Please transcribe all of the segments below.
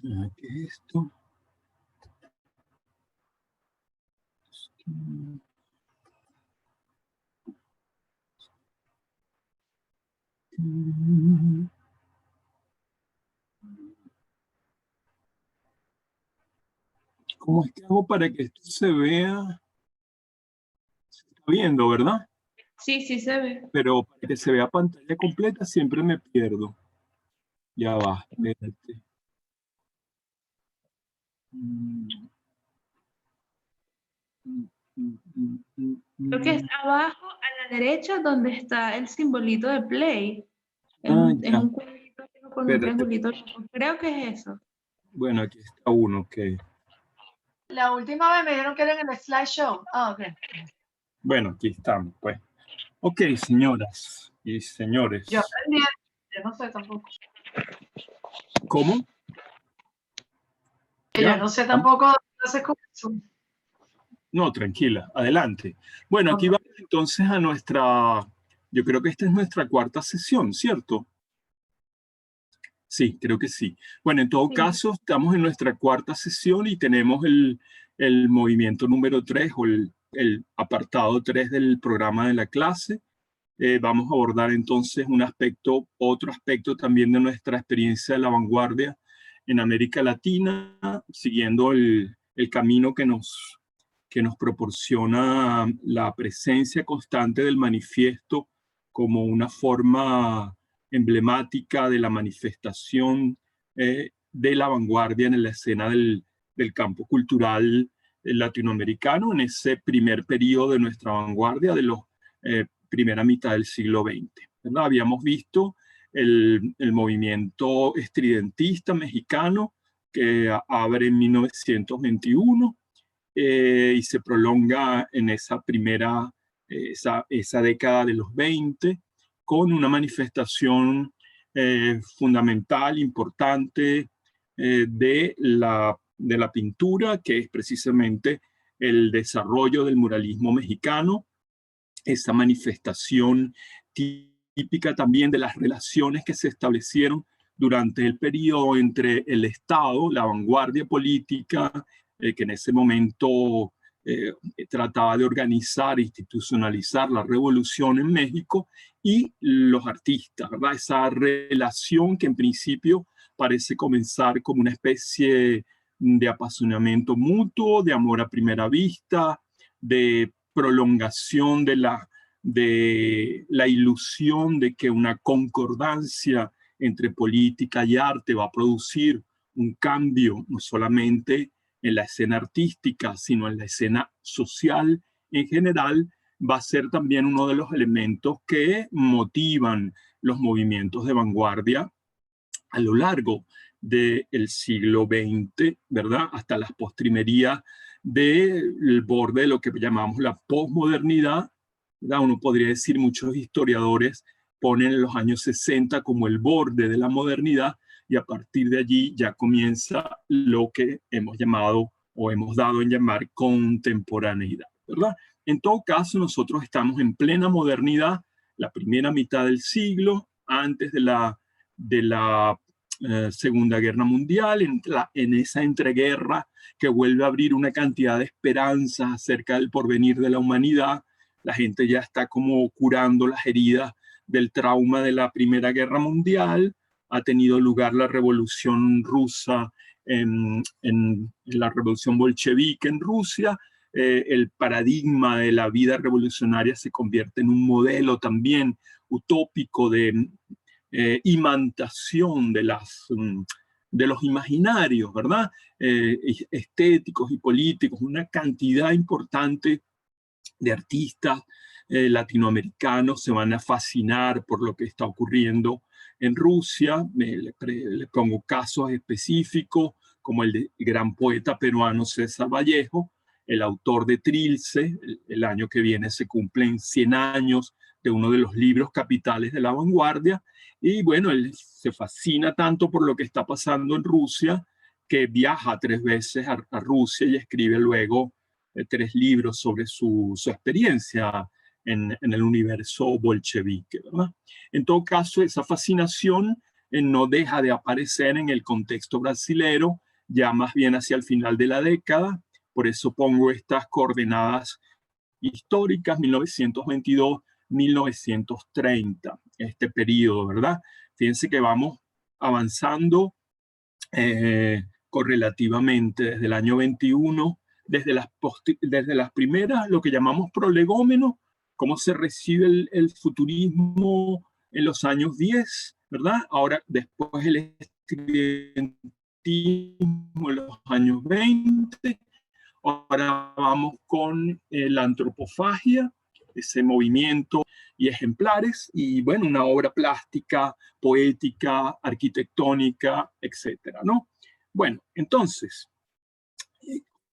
¿Qué es esto? ¿Cómo es que hago para que esto se vea? Se está viendo, ¿verdad? Sí, sí se ve. Pero para que se vea pantalla completa siempre me pierdo. Ya va, espérate. Creo que es abajo a la derecha donde está el simbolito de play. Es Ya, un cuadrito con un espérate. triangulito. Creo que es eso. Bueno, aquí está uno, ok. La última vez me dijeron que era en el slideshow. Ah, ok. Bueno, aquí estamos, pues. Ok, señoras y señores. Yo aprendí, yo no sé tampoco. ¿Cómo? Yo no sé tampoco hacer con Zoom. No, tranquila, adelante. Bueno, aquí vamos entonces a nuestra, yo creo que esta es nuestra cuarta sesión, ¿cierto? Sí, creo que sí. Bueno, en todo caso, estamos en nuestra cuarta sesión y tenemos el movimiento número 3 o el apartado 3 del programa de la clase. Vamos a abordar entonces un aspecto, otro aspecto también de nuestra experiencia de la vanguardia en América Latina, siguiendo el camino que nos proporciona la presencia constante del manifiesto como una forma emblemática de la manifestación de la vanguardia en la escena del campo cultural latinoamericano en ese primer periodo de nuestra vanguardia de los primera mitad del siglo XX. ¿Verdad? Habíamos visto el movimiento estridentista mexicano que abre en 1921 y se prolonga en esa primera, esa década de los 20, con una manifestación fundamental, importante de la pintura, que es precisamente el desarrollo del muralismo mexicano, esa manifestación típica también de las relaciones que se establecieron durante el periodo entre el Estado, la vanguardia política, que en ese momento trataba de organizar e institucionalizar la revolución en México, y los artistas, ¿verdad? Esa relación que en principio parece comenzar como una especie de apasionamiento mutuo, de amor a primera vista, de prolongación de la ilusión de que una concordancia entre política y arte va a producir un cambio no solamente en la escena artística, sino en la escena social en general, va a ser también uno de los elementos que motivan los movimientos de vanguardia a lo largo del siglo XX, ¿verdad? Hasta las postrimerías del borde de lo que llamamos la posmodernidad, ¿verdad? Uno podría decir, muchos historiadores ponen los años 60 como el borde de la modernidad, y a partir de allí ya comienza lo que hemos llamado o hemos dado en llamar contemporaneidad, ¿verdad? En todo caso, nosotros estamos en plena modernidad, la primera mitad del siglo, antes de la Segunda Guerra Mundial, en esa entreguerra que vuelve a abrir una cantidad de esperanzas acerca del porvenir de la humanidad. La gente ya está como curando las heridas del trauma de la Primera Guerra Mundial. Ha tenido lugar la Revolución Rusa, en la Revolución Bolchevique en Rusia. El paradigma de la vida revolucionaria se convierte en un modelo también utópico de imantación de los imaginarios, ¿verdad? Estéticos y políticos, una cantidad importante de artistas latinoamericanos se van a fascinar por lo que está ocurriendo en Rusia. Le pongo casos específicos, como el del gran poeta peruano César Vallejo, el autor de Trilce. El año que viene se cumplen 100 años de uno de los libros capitales de la vanguardia, y bueno, él se fascina tanto por lo que está pasando en Rusia que viaja 3 veces a Rusia y escribe luego 3 libros sobre su experiencia en el universo bolchevique, ¿verdad? En todo caso, esa fascinación no deja de aparecer en el contexto brasilero, ya más bien hacia el final de la década. Por eso pongo estas coordenadas históricas, 1922-1930, este periodo, ¿verdad? Fíjense que vamos avanzando correlativamente desde el año 21, desde las primeras, lo que llamamos prolegómenos, cómo se recibe el futurismo en los años 10, ¿verdad? Ahora, después el estridentismo en los años 20. Ahora vamos con la antropofagia, ese movimiento y ejemplares, y bueno, una obra plástica, poética, arquitectónica, etcétera, ¿no? Bueno, entonces,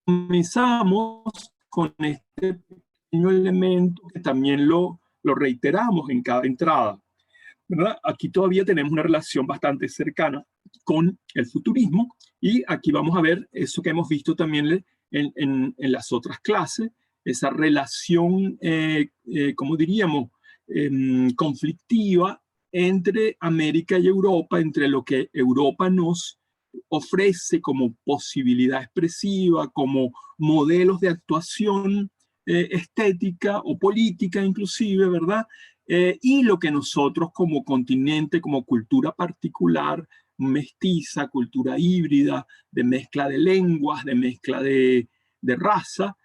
comenzamos con este pequeño elemento que también lo reiteramos en cada entrada, ¿verdad? Aquí todavía tenemos una relación bastante cercana con el futurismo, y aquí vamos a ver eso que hemos visto también en las otras clases, esa relación, como diríamos, conflictiva entre América y Europa, entre lo que Europa nos ofrece como posibilidad expresiva, como modelos de actuación estética o política inclusive, ¿verdad? Y lo que nosotros como continente, como cultura particular, mestiza, cultura híbrida, de mezcla de lenguas, de mezcla de raza,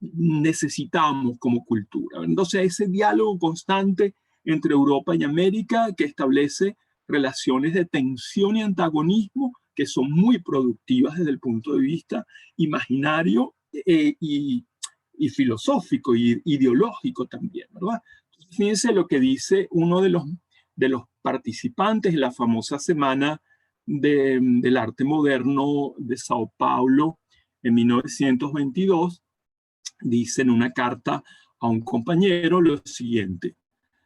necesitamos como cultura. Entonces, ese diálogo constante entre Europa y América que establece relaciones de tensión y antagonismo que son muy productivas desde el punto de vista imaginario y filosófico y ideológico también, ¿verdad? Fíjense lo que dice uno de los participantes en la famosa Semana del Arte Moderno de Sao Paulo en 1922, dice en una carta a un compañero lo siguiente: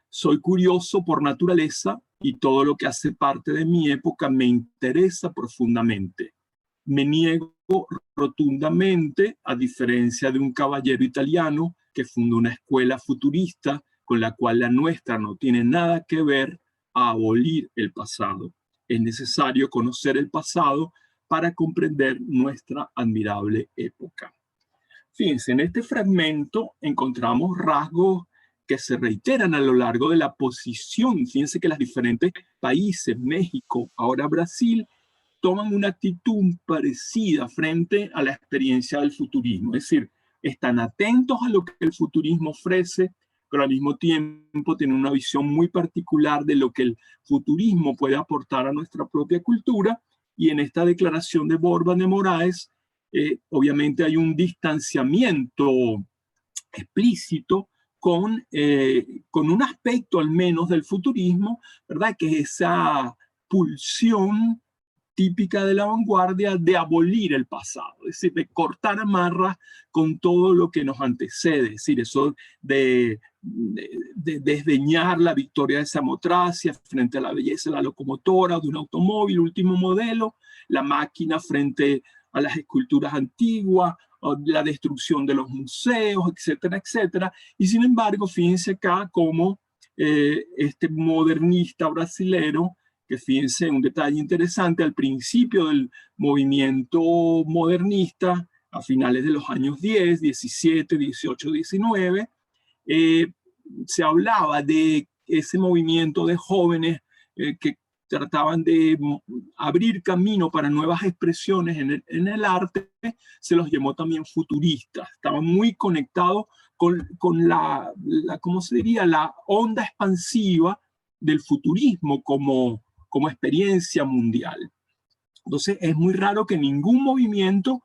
soy curioso por naturaleza y todo lo que hace parte de mi época me interesa profundamente. Me niego rotundamente, a diferencia de un caballero italiano que fundó una escuela futurista con la cual la nuestra no tiene nada que ver, a abolir el pasado. Es necesario conocer el pasado para comprender nuestra admirable época. Fíjense, en este fragmento encontramos rasgos que se reiteran a lo largo de la posición. Fíjense que los diferentes países, México, ahora Brasil, toman una actitud parecida frente a la experiencia del futurismo. Es decir, están atentos a lo que el futurismo ofrece, pero al mismo tiempo tienen una visión muy particular de lo que el futurismo puede aportar a nuestra propia cultura. Y en esta declaración de Borba de Moraes, obviamente hay un distanciamiento explícito con un aspecto al menos del futurismo, ¿verdad? Que es esa pulsión típica de la vanguardia de abolir el pasado, es decir, de cortar amarras con todo lo que nos antecede, es decir, eso de desdeñar la victoria de Samotracia frente a la belleza de la locomotora, de un automóvil último modelo, la máquina frente a las esculturas antiguas, la destrucción de los museos, etcétera, etcétera. Y sin embargo, fíjense acá cómo este modernista brasilero, que fíjense un detalle interesante, al principio del movimiento modernista, a finales de los años 10, 17, 18, 19, se hablaba de ese movimiento de jóvenes que trataban de abrir camino para nuevas expresiones en el arte, se los llamó también futuristas. Estaban muy conectados con ¿cómo se diría? La onda expansiva del futurismo como experiencia mundial. Entonces es muy raro que ningún movimiento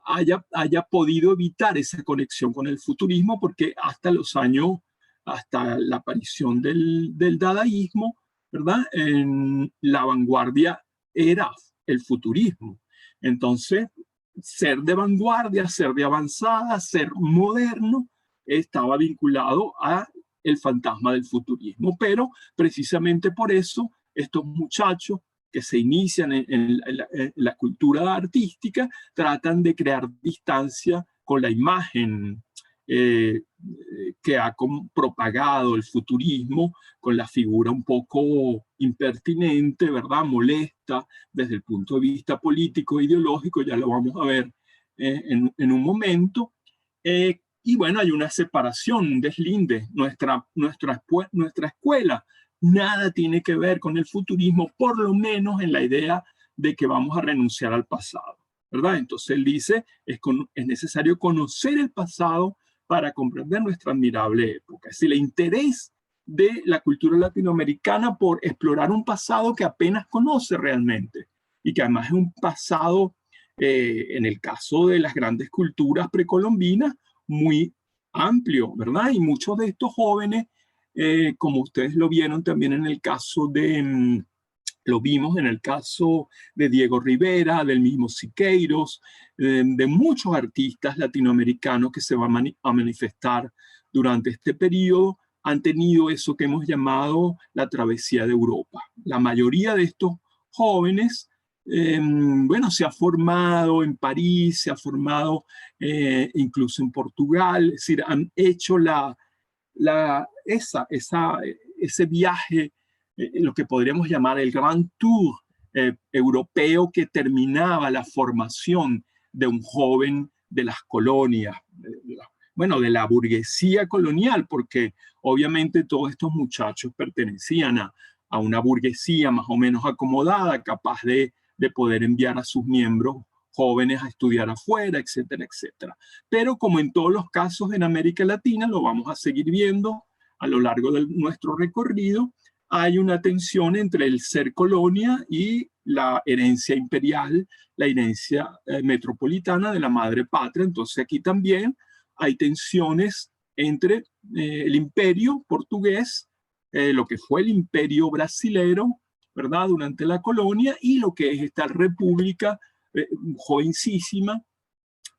haya podido evitar esa conexión con el futurismo, porque hasta la aparición del dadaísmo, ¿verdad? La vanguardia era el futurismo. Entonces, ser de vanguardia, ser de avanzada, ser moderno, estaba vinculado a el fantasma del futurismo. Pero precisamente por eso estos muchachos que se inician en la cultura artística tratan de crear distancia con la imagen que ha propagado el futurismo con la figura un poco impertinente, ¿verdad? Molesta desde el punto de vista político e ideológico, ya lo vamos a ver en un momento. Y bueno, hay una separación, un deslinde. Nuestra escuela nada tiene que ver con el futurismo, por lo menos en la idea de que vamos a renunciar al pasado, ¿verdad? Entonces él dice, es necesario conocer el pasado para comprender nuestra admirable época. Es decir, el interés de la cultura latinoamericana por explorar un pasado que apenas conoce realmente y que además es un pasado, en el caso de las grandes culturas precolombinas, muy amplio, ¿verdad? Y muchos de estos jóvenes, como ustedes lo vieron también en el caso de... Lo vimos en el caso de Diego Rivera, del mismo Siqueiros, de muchos artistas latinoamericanos que se van a manifestar durante este periodo, han tenido eso que hemos llamado la travesía de Europa. La mayoría de estos jóvenes, bueno, se ha formado en París, se ha formado incluso en Portugal, es decir, han hecho ese viaje, lo que podríamos llamar el Grand Tour europeo, que terminaba la formación de un joven de las colonias, bueno, de la burguesía colonial, porque obviamente todos estos muchachos pertenecían a una burguesía más o menos acomodada, capaz de poder enviar a sus miembros jóvenes a estudiar afuera, etcétera, etcétera. Pero como en todos los casos en América Latina, lo vamos a seguir viendo a lo largo de nuestro recorrido, hay una tensión entre el ser colonia y la herencia imperial, la herencia metropolitana de la madre patria. Entonces aquí también hay tensiones entre el imperio portugués, lo que fue el imperio brasilero, ¿verdad?, durante la colonia, y lo que es esta república jovencísima,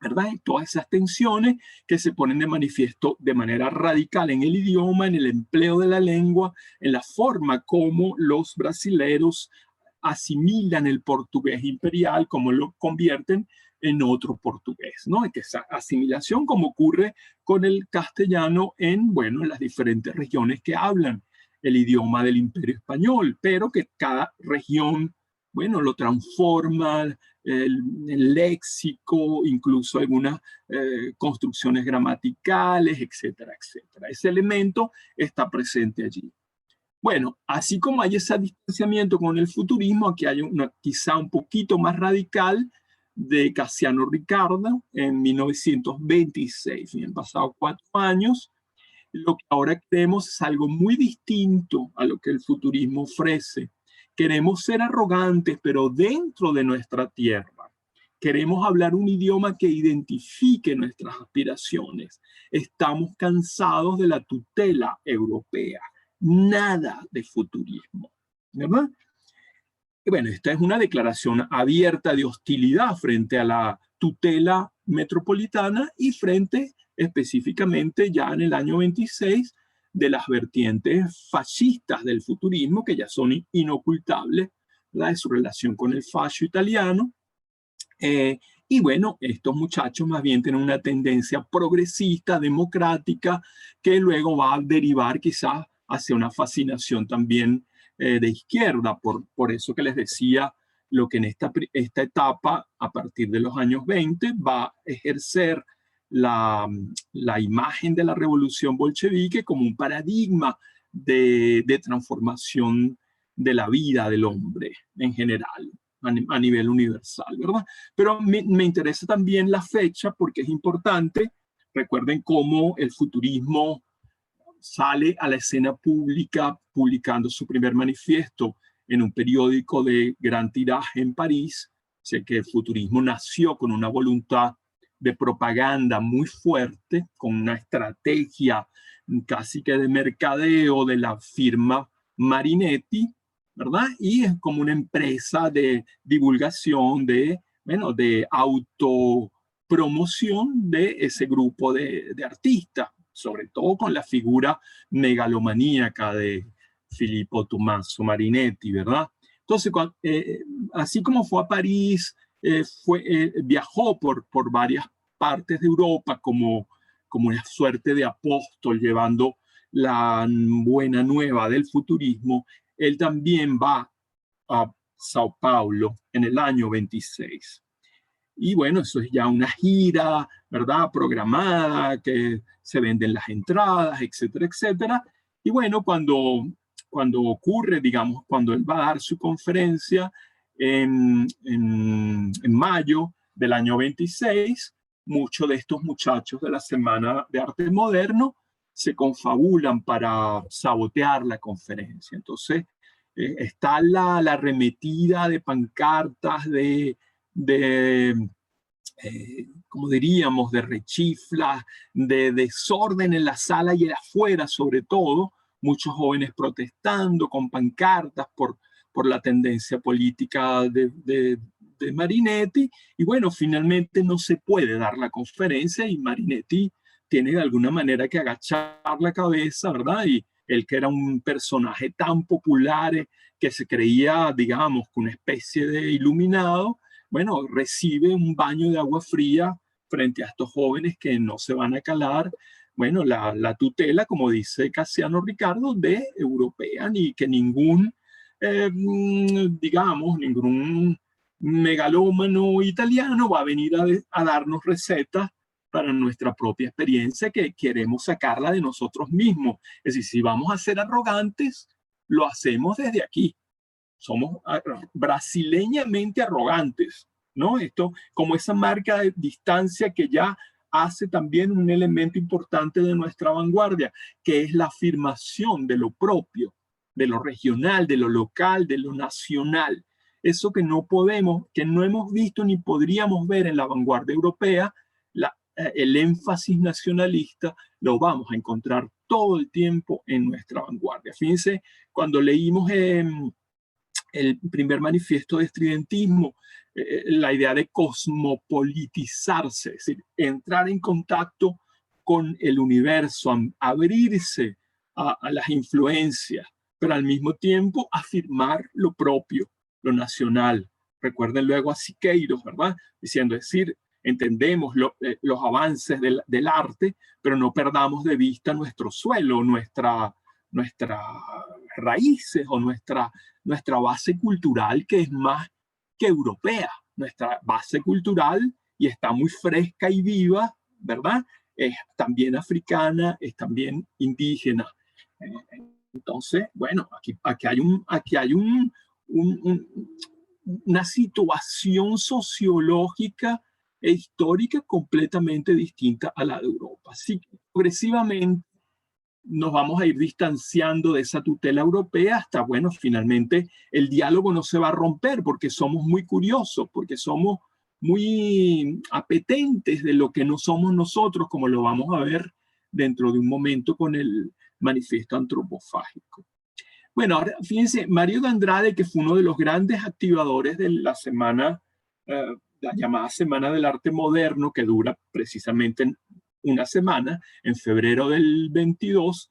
¿verdad? Y todas esas tensiones que se ponen de manifiesto de manera radical en el idioma, en el empleo de la lengua, en la forma como los brasileros asimilan el portugués imperial, como lo convierten en otro portugués, ¿no? Y que esa asimilación, como ocurre con el castellano en, bueno, en las diferentes regiones que hablan el idioma del Imperio Español, pero que cada región, bueno, lo transforma, el léxico, incluso algunas construcciones gramaticales, etcétera, etcétera. Ese elemento está presente allí. Bueno, así como hay ese distanciamiento con el futurismo, aquí hay una quizá un poquito más radical de Casiano Ricardo en 1926. Y han pasado 4 años. Lo que ahora creemos es algo muy distinto a lo que el futurismo ofrece. Queremos ser arrogantes, pero dentro de nuestra tierra. Queremos hablar un idioma que identifique nuestras aspiraciones. Estamos cansados de la tutela europea. Nada de futurismo, ¿verdad? Y bueno, esta es una declaración abierta de hostilidad frente a la tutela metropolitana y frente específicamente ya en el año 26 de las vertientes fascistas del futurismo, que ya son inocultables, ¿verdad?, de su relación con el fascio italiano. Y bueno, estos muchachos más bien tienen una tendencia progresista, democrática, que luego va a derivar quizás hacia una fascinación también de izquierda. Por eso que les decía, lo que en esta etapa, a partir de los años 20, va a ejercer la imagen de la revolución bolchevique como un paradigma de transformación de la vida del hombre en general, a nivel universal, ¿verdad? Pero me interesa también la fecha porque es importante. Recuerden cómo el futurismo sale a la escena pública publicando su primer manifiesto en un periódico de gran tiraje en París. Sé que el futurismo nació con una voluntad de propaganda muy fuerte, con una estrategia casi que de mercadeo de la firma Marinetti, ¿verdad? Y es como una empresa de divulgación, de autopromoción de ese grupo de artistas, sobre todo con la figura megalomaníaca de Filippo Tommaso Marinetti, ¿verdad? Entonces, así como fue a París, viajó por varias partes de Europa, como como una suerte de apóstol llevando la buena nueva del futurismo, él también va a Sao Paulo en el año 26. Y bueno, eso es ya una gira, ¿verdad? Programada, que se venden las entradas, etcétera, etcétera. Y bueno, cuando ocurre, digamos, cuando él va a dar su conferencia en mayo del año 26, muchos de estos muchachos de la Semana de Arte Moderno se confabulan para sabotear la conferencia. Entonces, está la arremetida de pancartas, como diríamos, de rechiflas, de desorden en la sala y afuera, sobre todo, muchos jóvenes protestando con pancartas por la tendencia política de Marinetti. Y bueno, finalmente no se puede dar la conferencia y Marinetti tiene de alguna manera que agachar la cabeza, ¿verdad? Y él, que era un personaje tan popular, que se creía, digamos, una especie de iluminado, bueno, recibe un baño de agua fría frente a estos jóvenes que no se van a calar, bueno, la tutela, como dice Casiano Ricardo, de europea, ni que ningún, digamos, ningún megalómano italiano va a venir a darnos recetas para nuestra propia experiencia, que queremos sacarla de nosotros mismos. Es decir, si vamos a ser arrogantes, lo hacemos desde aquí. Somos brasileñamente arrogantes, ¿no? Esto como esa marca de distancia que ya hace también un elemento importante de nuestra vanguardia, que es la afirmación de lo propio, de lo regional, de lo local, de lo nacional. Eso que no podemos, que no hemos visto ni podríamos ver en la vanguardia europea, el énfasis nacionalista lo vamos a encontrar todo el tiempo en nuestra vanguardia. Fíjense, cuando leímos el primer manifiesto de estridentismo, la idea de cosmopolitizarse, es decir, entrar en contacto con el universo, abrirse a las influencias, pero al mismo tiempo afirmar lo propio, lo nacional. Recuerden luego a Siqueiros, ¿verdad? Diciendo, es decir, entendemos los avances del arte, pero no perdamos de vista nuestro suelo, nuestras raíces o nuestra base cultural, que es más que europea. Nuestra base cultural, y está muy fresca y viva, ¿verdad? Es también africana, es también indígena. Entonces, bueno, aquí hay una situación sociológica e histórica completamente distinta a la de Europa. Así que progresivamente nos vamos a ir distanciando de esa tutela europea hasta, bueno, finalmente el diálogo no se va a romper porque somos muy curiosos, porque somos muy apetentes de lo que no somos nosotros, como lo vamos a ver dentro de un momento con el manifiesto antropofágico. Bueno, ahora fíjense, Mario de Andrade, que fue uno de los grandes activadores de la semana, la llamada Semana del Arte Moderno, que dura precisamente una semana, en febrero del 22,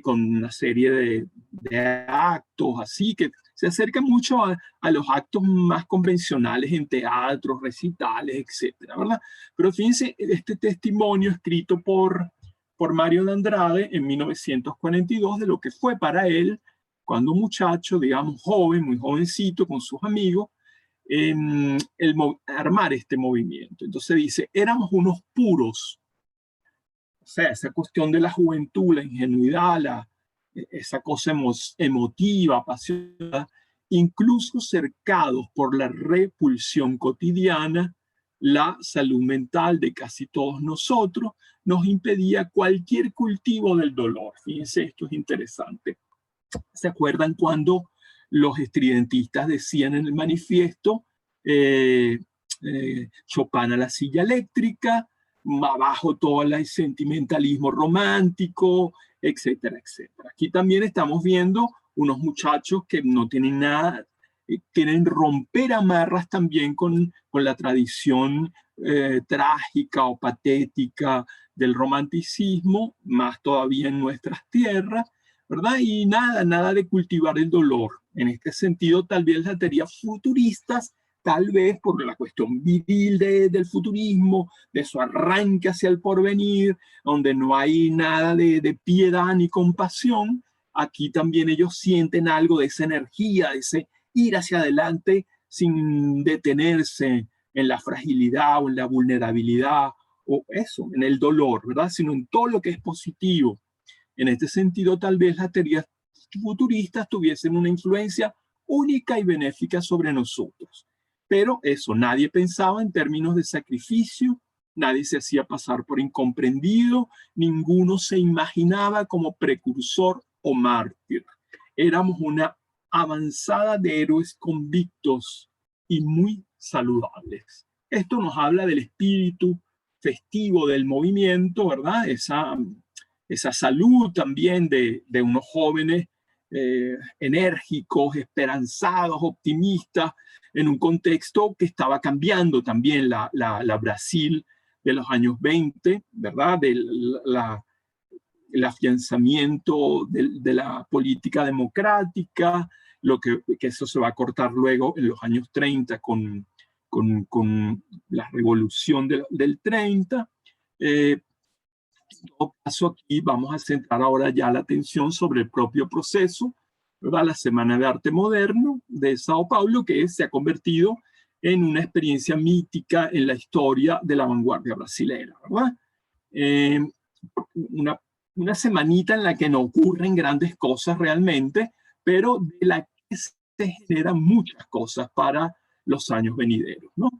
con una serie de actos así, que se acerca mucho a los actos más convencionales en teatros, recitales, etcétera, ¿verdad? Pero fíjense, este testimonio escrito por Mario de Andrade en 1942 de lo que fue para él, cuando un muchacho, digamos, joven, muy jovencito, con sus amigos, armar este movimiento. Entonces dice, éramos unos puros. O sea, esa cuestión de la juventud, la ingenuidad, esa cosa emotiva, apasionada, incluso cercados por la repulsión cotidiana, la salud mental de casi todos nosotros nos impedía cualquier cultivo del dolor. Fíjense, esto es interesante. ¿Se acuerdan cuando los estridentistas decían en el manifiesto Chopin a la silla eléctrica, abajo todo el sentimentalismo romántico, etcétera, etcétera? Aquí también estamos viendo unos muchachos que no tienen nada, quieren romper amarras también con la tradición trágica o patética del romanticismo, más todavía en nuestras tierras, ¿verdad? Y nada de cultivar el dolor. En este sentido, tal vez las teorías futuristas tal vez por la cuestión viril del futurismo, de su arranque hacia el porvenir, donde no hay nada de piedad ni compasión. Aquí también ellos sienten algo de esa energía, de ese ir hacia adelante sin detenerse en la fragilidad o en la vulnerabilidad o eso, en el dolor, ¿verdad? Sino en todo lo que es positivo. En este sentido, tal vez las teorías futuristas tuviesen una influencia única y benéfica sobre nosotros. Pero eso, nadie pensaba en términos de sacrificio, nadie se hacía pasar por incomprendido, ninguno se imaginaba como precursor o mártir. Éramos una avanzada de héroes convictos y muy saludables. Esto nos habla del espíritu festivo del movimiento, ¿verdad? Esa salud también de unos jóvenes enérgicos, esperanzados, optimistas, en un contexto que estaba cambiando también la Brasil de los años 20, ¿verdad? El afianzamiento de la política democrática, que eso se va a cortar luego en los años 30 con la revolución del 30. En todo caso, aquí vamos a centrar ahora ya la atención sobre el propio proceso, ¿verdad? La Semana de Arte Moderno de Sao Paulo, que se ha convertido en una experiencia mítica en la historia de la vanguardia brasilera, ¿verdad? Una semanita en la que no ocurren grandes cosas realmente, pero de la que se generan muchas cosas para los años venideros, ¿no?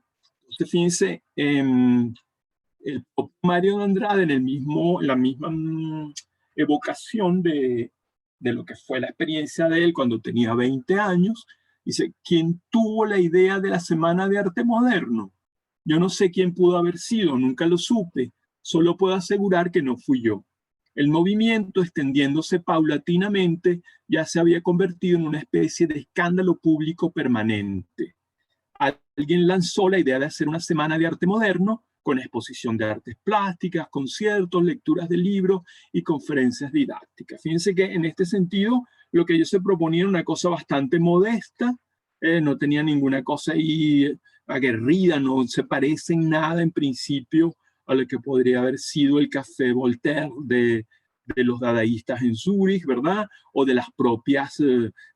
Entonces, fíjense, el propio Mario de Andrade, en la misma evocación de lo que fue la experiencia de él cuando tenía 20 años, dice, ¿quién tuvo la idea de la Semana de Arte Moderno? Yo no sé quién pudo haber sido, nunca lo supe, solo puedo asegurar que no fui yo. El movimiento, extendiéndose paulatinamente, ya se había convertido en una especie de escándalo público permanente. Alguien lanzó la idea de hacer una semana de arte moderno con exposición de artes plásticas, conciertos, lecturas de libros y conferencias didácticas. Fíjense que en este sentido lo que ellos se proponían era una cosa bastante modesta, no tenía ninguna cosa ahí aguerrida, no se parece en nada en principio a lo que podría haber sido el Café Voltaire de los dadaístas en Zúrich, ¿verdad? O de las propias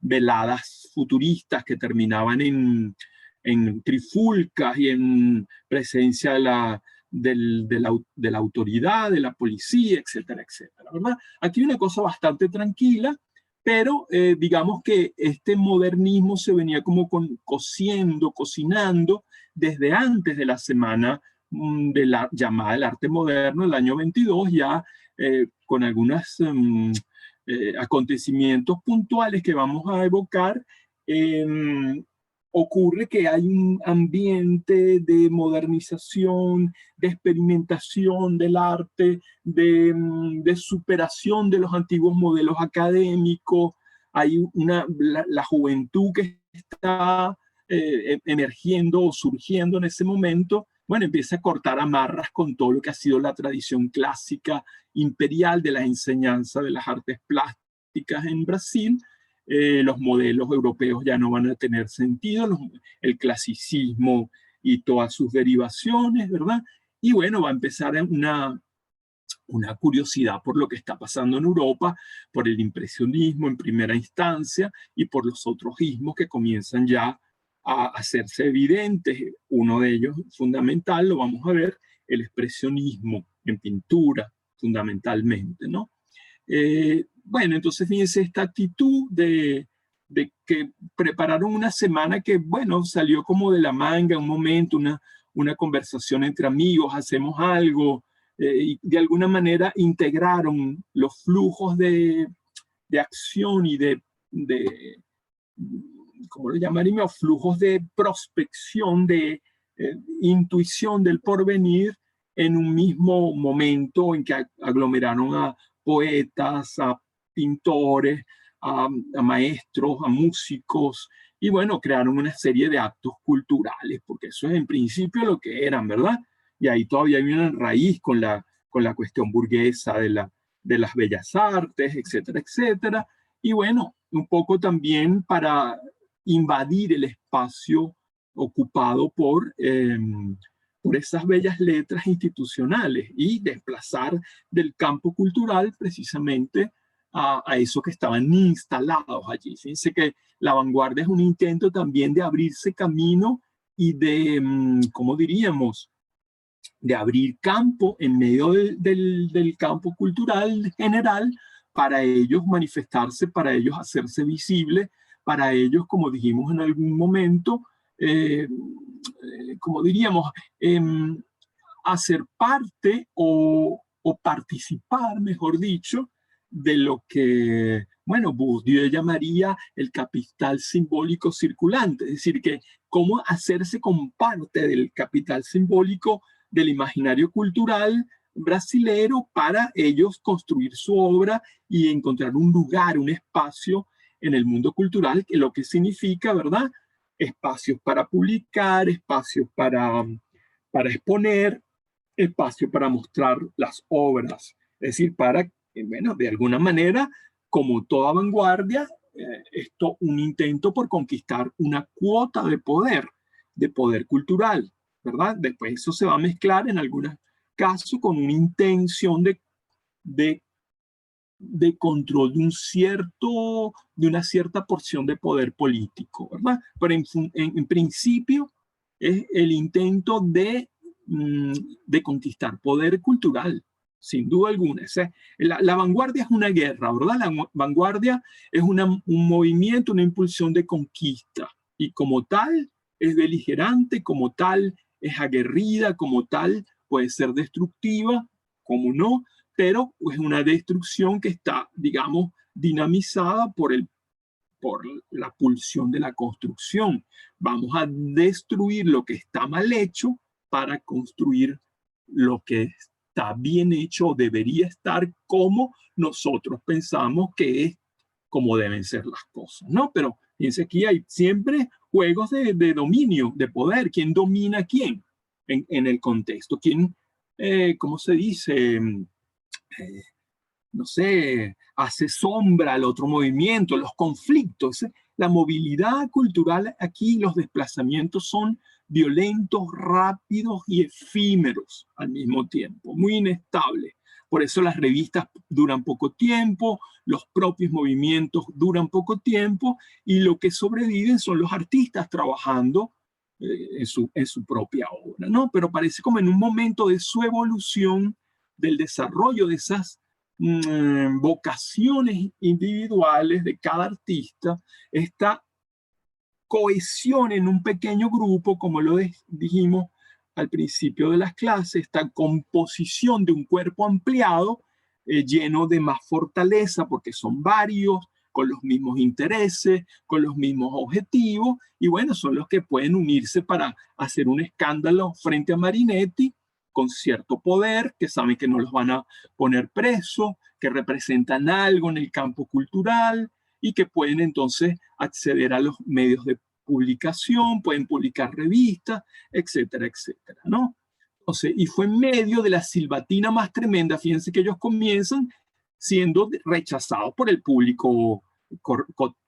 veladas futuristas que terminaban en trifulcas y en presencia de la autoridad, de la policía, etcétera, etcétera, ¿verdad? Aquí hay una cosa bastante tranquila, pero digamos que este modernismo se venía como cocinando desde antes de la semana de la llamada del arte moderno, el año 22, ya con algunos acontecimientos puntuales que vamos a evocar. Ocurre que hay un ambiente de modernización, de experimentación del arte, de superación de los antiguos modelos académicos. Hay la juventud que está emergiendo o surgiendo en ese momento, bueno, empieza a cortar amarras con todo lo que ha sido la tradición clásica imperial de la enseñanza de las artes plásticas en Brasil. Los modelos europeos ya no van a tener sentido, el clasicismo y todas sus derivaciones, ¿verdad? Y bueno, va a empezar una curiosidad por lo que está pasando en Europa, por el impresionismo en primera instancia y por los otros ismos que comienzan ya a hacerse evidentes. Uno de ellos fundamental, lo vamos a ver, el expresionismo en pintura, fundamentalmente, ¿no? Bueno, entonces fíjense esta actitud de que prepararon una semana que, bueno, salió como de la manga, un momento, una conversación entre amigos, hacemos algo, y de alguna manera integraron los flujos de acción y ¿cómo lo llamaríamos? Flujos de prospección, de intuición del porvenir en un mismo momento en que aglomeraron a poetas, a pintores, a maestros, a músicos, y bueno, crearon una serie de actos culturales, porque eso es en principio lo que eran, ¿verdad? Y ahí todavía hay una raíz con la cuestión burguesa de las bellas artes, etcétera, etcétera. Y bueno, un poco también para invadir el espacio ocupado por esas bellas letras institucionales y desplazar del campo cultural precisamente a eso que estaban instalados allí. Fíjense que la vanguardia es un intento también de abrirse camino y de, ¿cómo diríamos?, de abrir campo en medio del campo cultural general para ellos manifestarse, para ellos hacerse visibles, para ellos, como dijimos en algún momento, como diríamos, hacer parte o participar, mejor dicho, de lo que, bueno, Bourdieu llamaría el capital simbólico circulante, es decir, que cómo hacerse con parte del capital simbólico del imaginario cultural brasilero para ellos construir su obra y encontrar un lugar, un espacio en el mundo cultural, que lo que significa, ¿verdad? Espacios para publicar, espacios para exponer, espacio para mostrar las obras, es decir, para, bueno, de alguna manera, como toda vanguardia, esto un intento por conquistar una cuota de poder cultural, ¿verdad? Después eso se va a mezclar en algunos casos con una intención de control de una cierta porción de poder político, ¿verdad? Pero en principio es el intento de conquistar poder cultural, sin duda alguna. O sea, la vanguardia es una guerra, ¿verdad? La vanguardia es un movimiento, una impulsión de conquista, y como tal es beligerante, como tal es aguerrida, como tal puede ser destructiva, como no, pero es una destrucción que está, digamos, dinamizada por la pulsión de la construcción. Vamos a destruir lo que está mal hecho para construir lo que está bien hecho o debería estar como nosotros pensamos que es, como deben ser las cosas, ¿no? Pero fíjense, aquí hay siempre juegos de dominio, de poder. ¿Quién domina a quién en el contexto? ¿Quién, cómo se dice? No sé, hace sombra al otro movimiento, los conflictos. La movilidad cultural aquí, los desplazamientos son violentos, rápidos y efímeros al mismo tiempo, muy inestables. Por eso las revistas duran poco tiempo, los propios movimientos duran poco tiempo, y lo que sobreviven son los artistas trabajando en su propia obra, ¿no? Pero parece como en un momento de su evolución, del desarrollo de esas vocaciones individuales de cada artista, esta cohesión en un pequeño grupo, como lo dijimos al principio de las clases, esta composición de un cuerpo ampliado, lleno de más fortaleza, porque son varios, con los mismos intereses, con los mismos objetivos, y bueno, son los que pueden unirse para hacer un escándalo frente a Marinetti, con cierto poder, que saben que no los van a poner presos, que representan algo en el campo cultural y que pueden entonces acceder a los medios de publicación, pueden publicar revistas, etcétera, etcétera, ¿no? Entonces, y fue en medio de la silbatina más tremenda, fíjense que ellos comienzan siendo rechazados por el público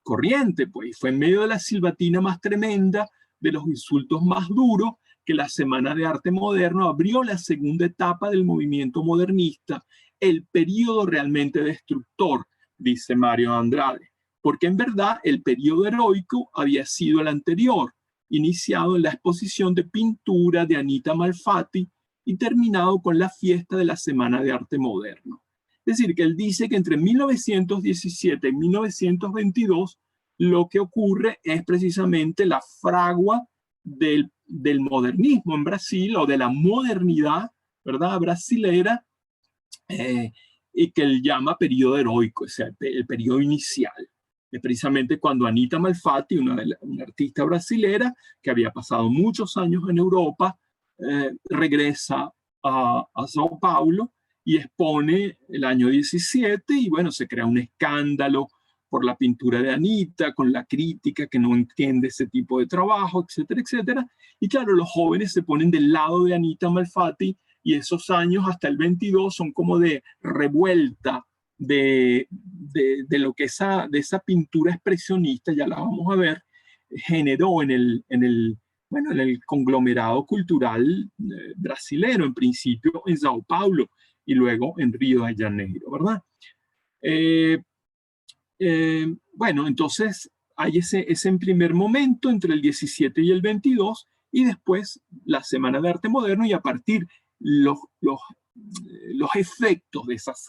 corriente, pues fue en medio de la silbatina más tremenda, de los insultos más duros, que la Semana de Arte Moderno abrió la segunda etapa del movimiento modernista, el periodo realmente destructor, dice Mario Andrade, porque en verdad el periodo heroico había sido el anterior, iniciado en la exposición de pintura de Anita Malfatti y terminado con la fiesta de la Semana de Arte Moderno. Es decir, que él dice que entre 1917 y 1922 lo que ocurre es precisamente la fragua del modernismo en Brasil, o de la modernidad, ¿verdad?, brasilera, y que él llama periodo heroico, o sea, el periodo inicial. Es precisamente cuando Anita Malfatti, una artista brasilera que había pasado muchos años en Europa, regresa a Sao Paulo y expone el año 17, y bueno, se crea un escándalo por la pintura de Anita, con la crítica que no entiende ese tipo de trabajo, etcétera, etcétera. Y claro, los jóvenes se ponen del lado de Anita Malfatti, y esos años hasta el 22 son como de revuelta de lo que de esa pintura expresionista, ya la vamos a ver, generó en bueno, en el conglomerado cultural brasilero, en principio en Sao Paulo y luego en Río de Janeiro, ¿verdad? Bueno, entonces hay ese en primer momento entre el 17 y el 22 y después la Semana de Arte Moderno y a partir los efectos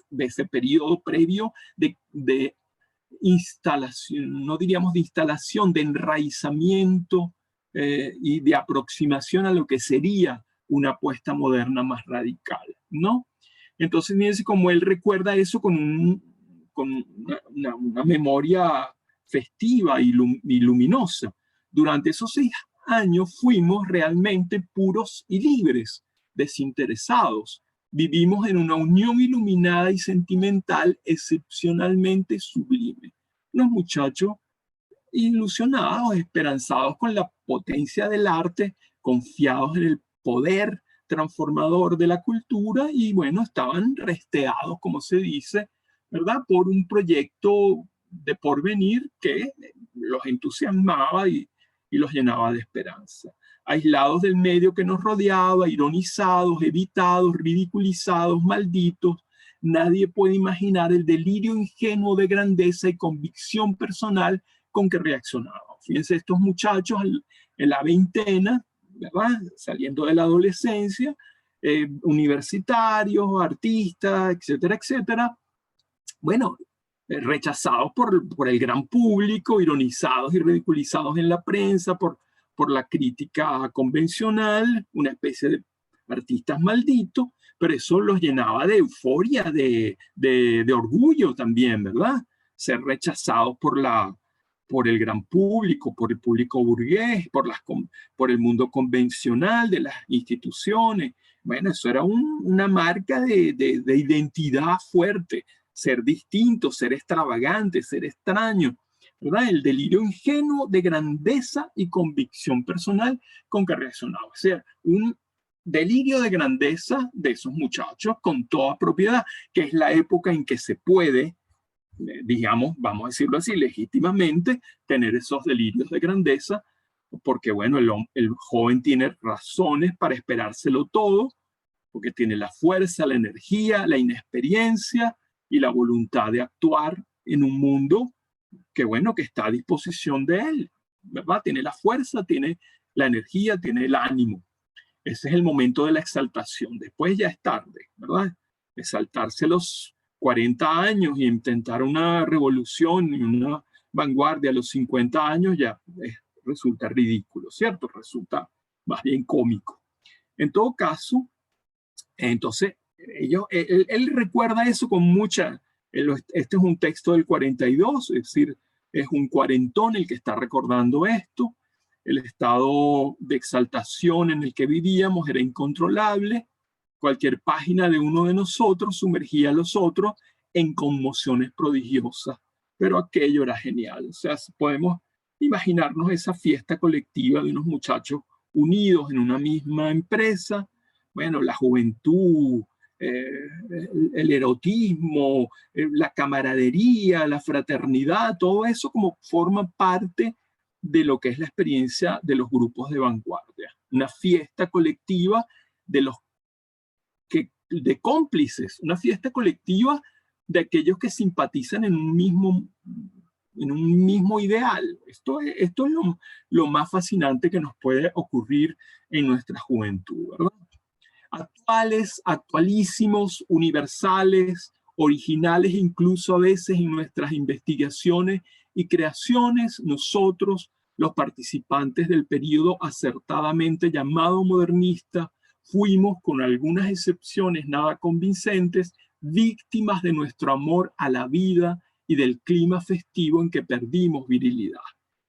de ese periodo previo de instalación, no diríamos de instalación, de enraizamiento y de aproximación a lo que sería una apuesta moderna más radical, ¿no? Entonces, fíjense cómo él recuerda eso con una memoria festiva y luminosa. Durante esos 6 años fuimos realmente puros y libres, desinteresados. Vivimos en una unión iluminada y sentimental excepcionalmente sublime. Unos muchachos ilusionados, esperanzados con la potencia del arte, confiados en el poder transformador de la cultura y bueno, estaban resteados, como se dice, ¿verdad? Por un proyecto de porvenir que los entusiasmaba y los llenaba de esperanza. Aislados del medio que nos rodeaba, ironizados, evitados, ridiculizados, malditos, nadie puede imaginar el delirio ingenuo de grandeza y convicción personal con que reaccionaban. Fíjense, estos muchachos en la veintena, ¿verdad? Saliendo de la adolescencia, universitarios, artistas, etcétera, etcétera. Bueno, rechazados por el gran público, ironizados y ridiculizados en la prensa, por la crítica convencional, una especie de artistas malditos, pero eso los llenaba de euforia, de orgullo también, ¿verdad? Ser rechazados por el gran público, por el público burgués, por el mundo convencional de las instituciones. Bueno, eso era una marca de identidad fuerte, ser distinto, ser extravagante, ser extraño, ¿verdad? El delirio ingenuo de grandeza y convicción personal con que reaccionaba. O sea, un delirio de grandeza de esos muchachos con toda propiedad, que es la época en que se puede, digamos, vamos a decirlo así, legítimamente, tener esos delirios de grandeza, porque bueno, el joven tiene razones para esperárselo todo, porque tiene la fuerza, la energía, la inexperiencia y la voluntad de actuar en un mundo que bueno, que está a disposición de él, ¿verdad? Tiene la fuerza, tiene la energía, tiene el ánimo. Ese es el momento de la exaltación. Después ya es tarde, ¿verdad? Exaltarse a los 40 años y intentar una revolución y una vanguardia a los 50 años ya resulta ridículo, ¿cierto? Resulta más bien cómico. En todo caso, entonces, él recuerda eso con mucha... Este es un texto del 42, es decir, es un cuarentón el que está recordando esto. El estado de exaltación en el que vivíamos era incontrolable. Cualquier página de uno de nosotros sumergía a los otros en conmociones prodigiosas, pero aquello era genial. O sea, podemos imaginarnos esa fiesta colectiva de unos muchachos unidos en una misma empresa. Bueno, la juventud, el erotismo, la camaradería, la fraternidad, todo eso como forma parte de lo que es la experiencia de los grupos de vanguardia. Una fiesta colectiva de cómplices, una fiesta colectiva de aquellos que simpatizan en un mismo ideal. Esto es lo más fascinante que nos puede ocurrir en nuestra juventud, ¿verdad? Actuales, actualísimos, universales, originales, incluso a veces en nuestras investigaciones y creaciones, nosotros, los participantes del periodo acertadamente llamado modernista, fuimos, con algunas excepciones nada convincentes, víctimas de nuestro amor a la vida y del clima festivo en que perdimos virilidad.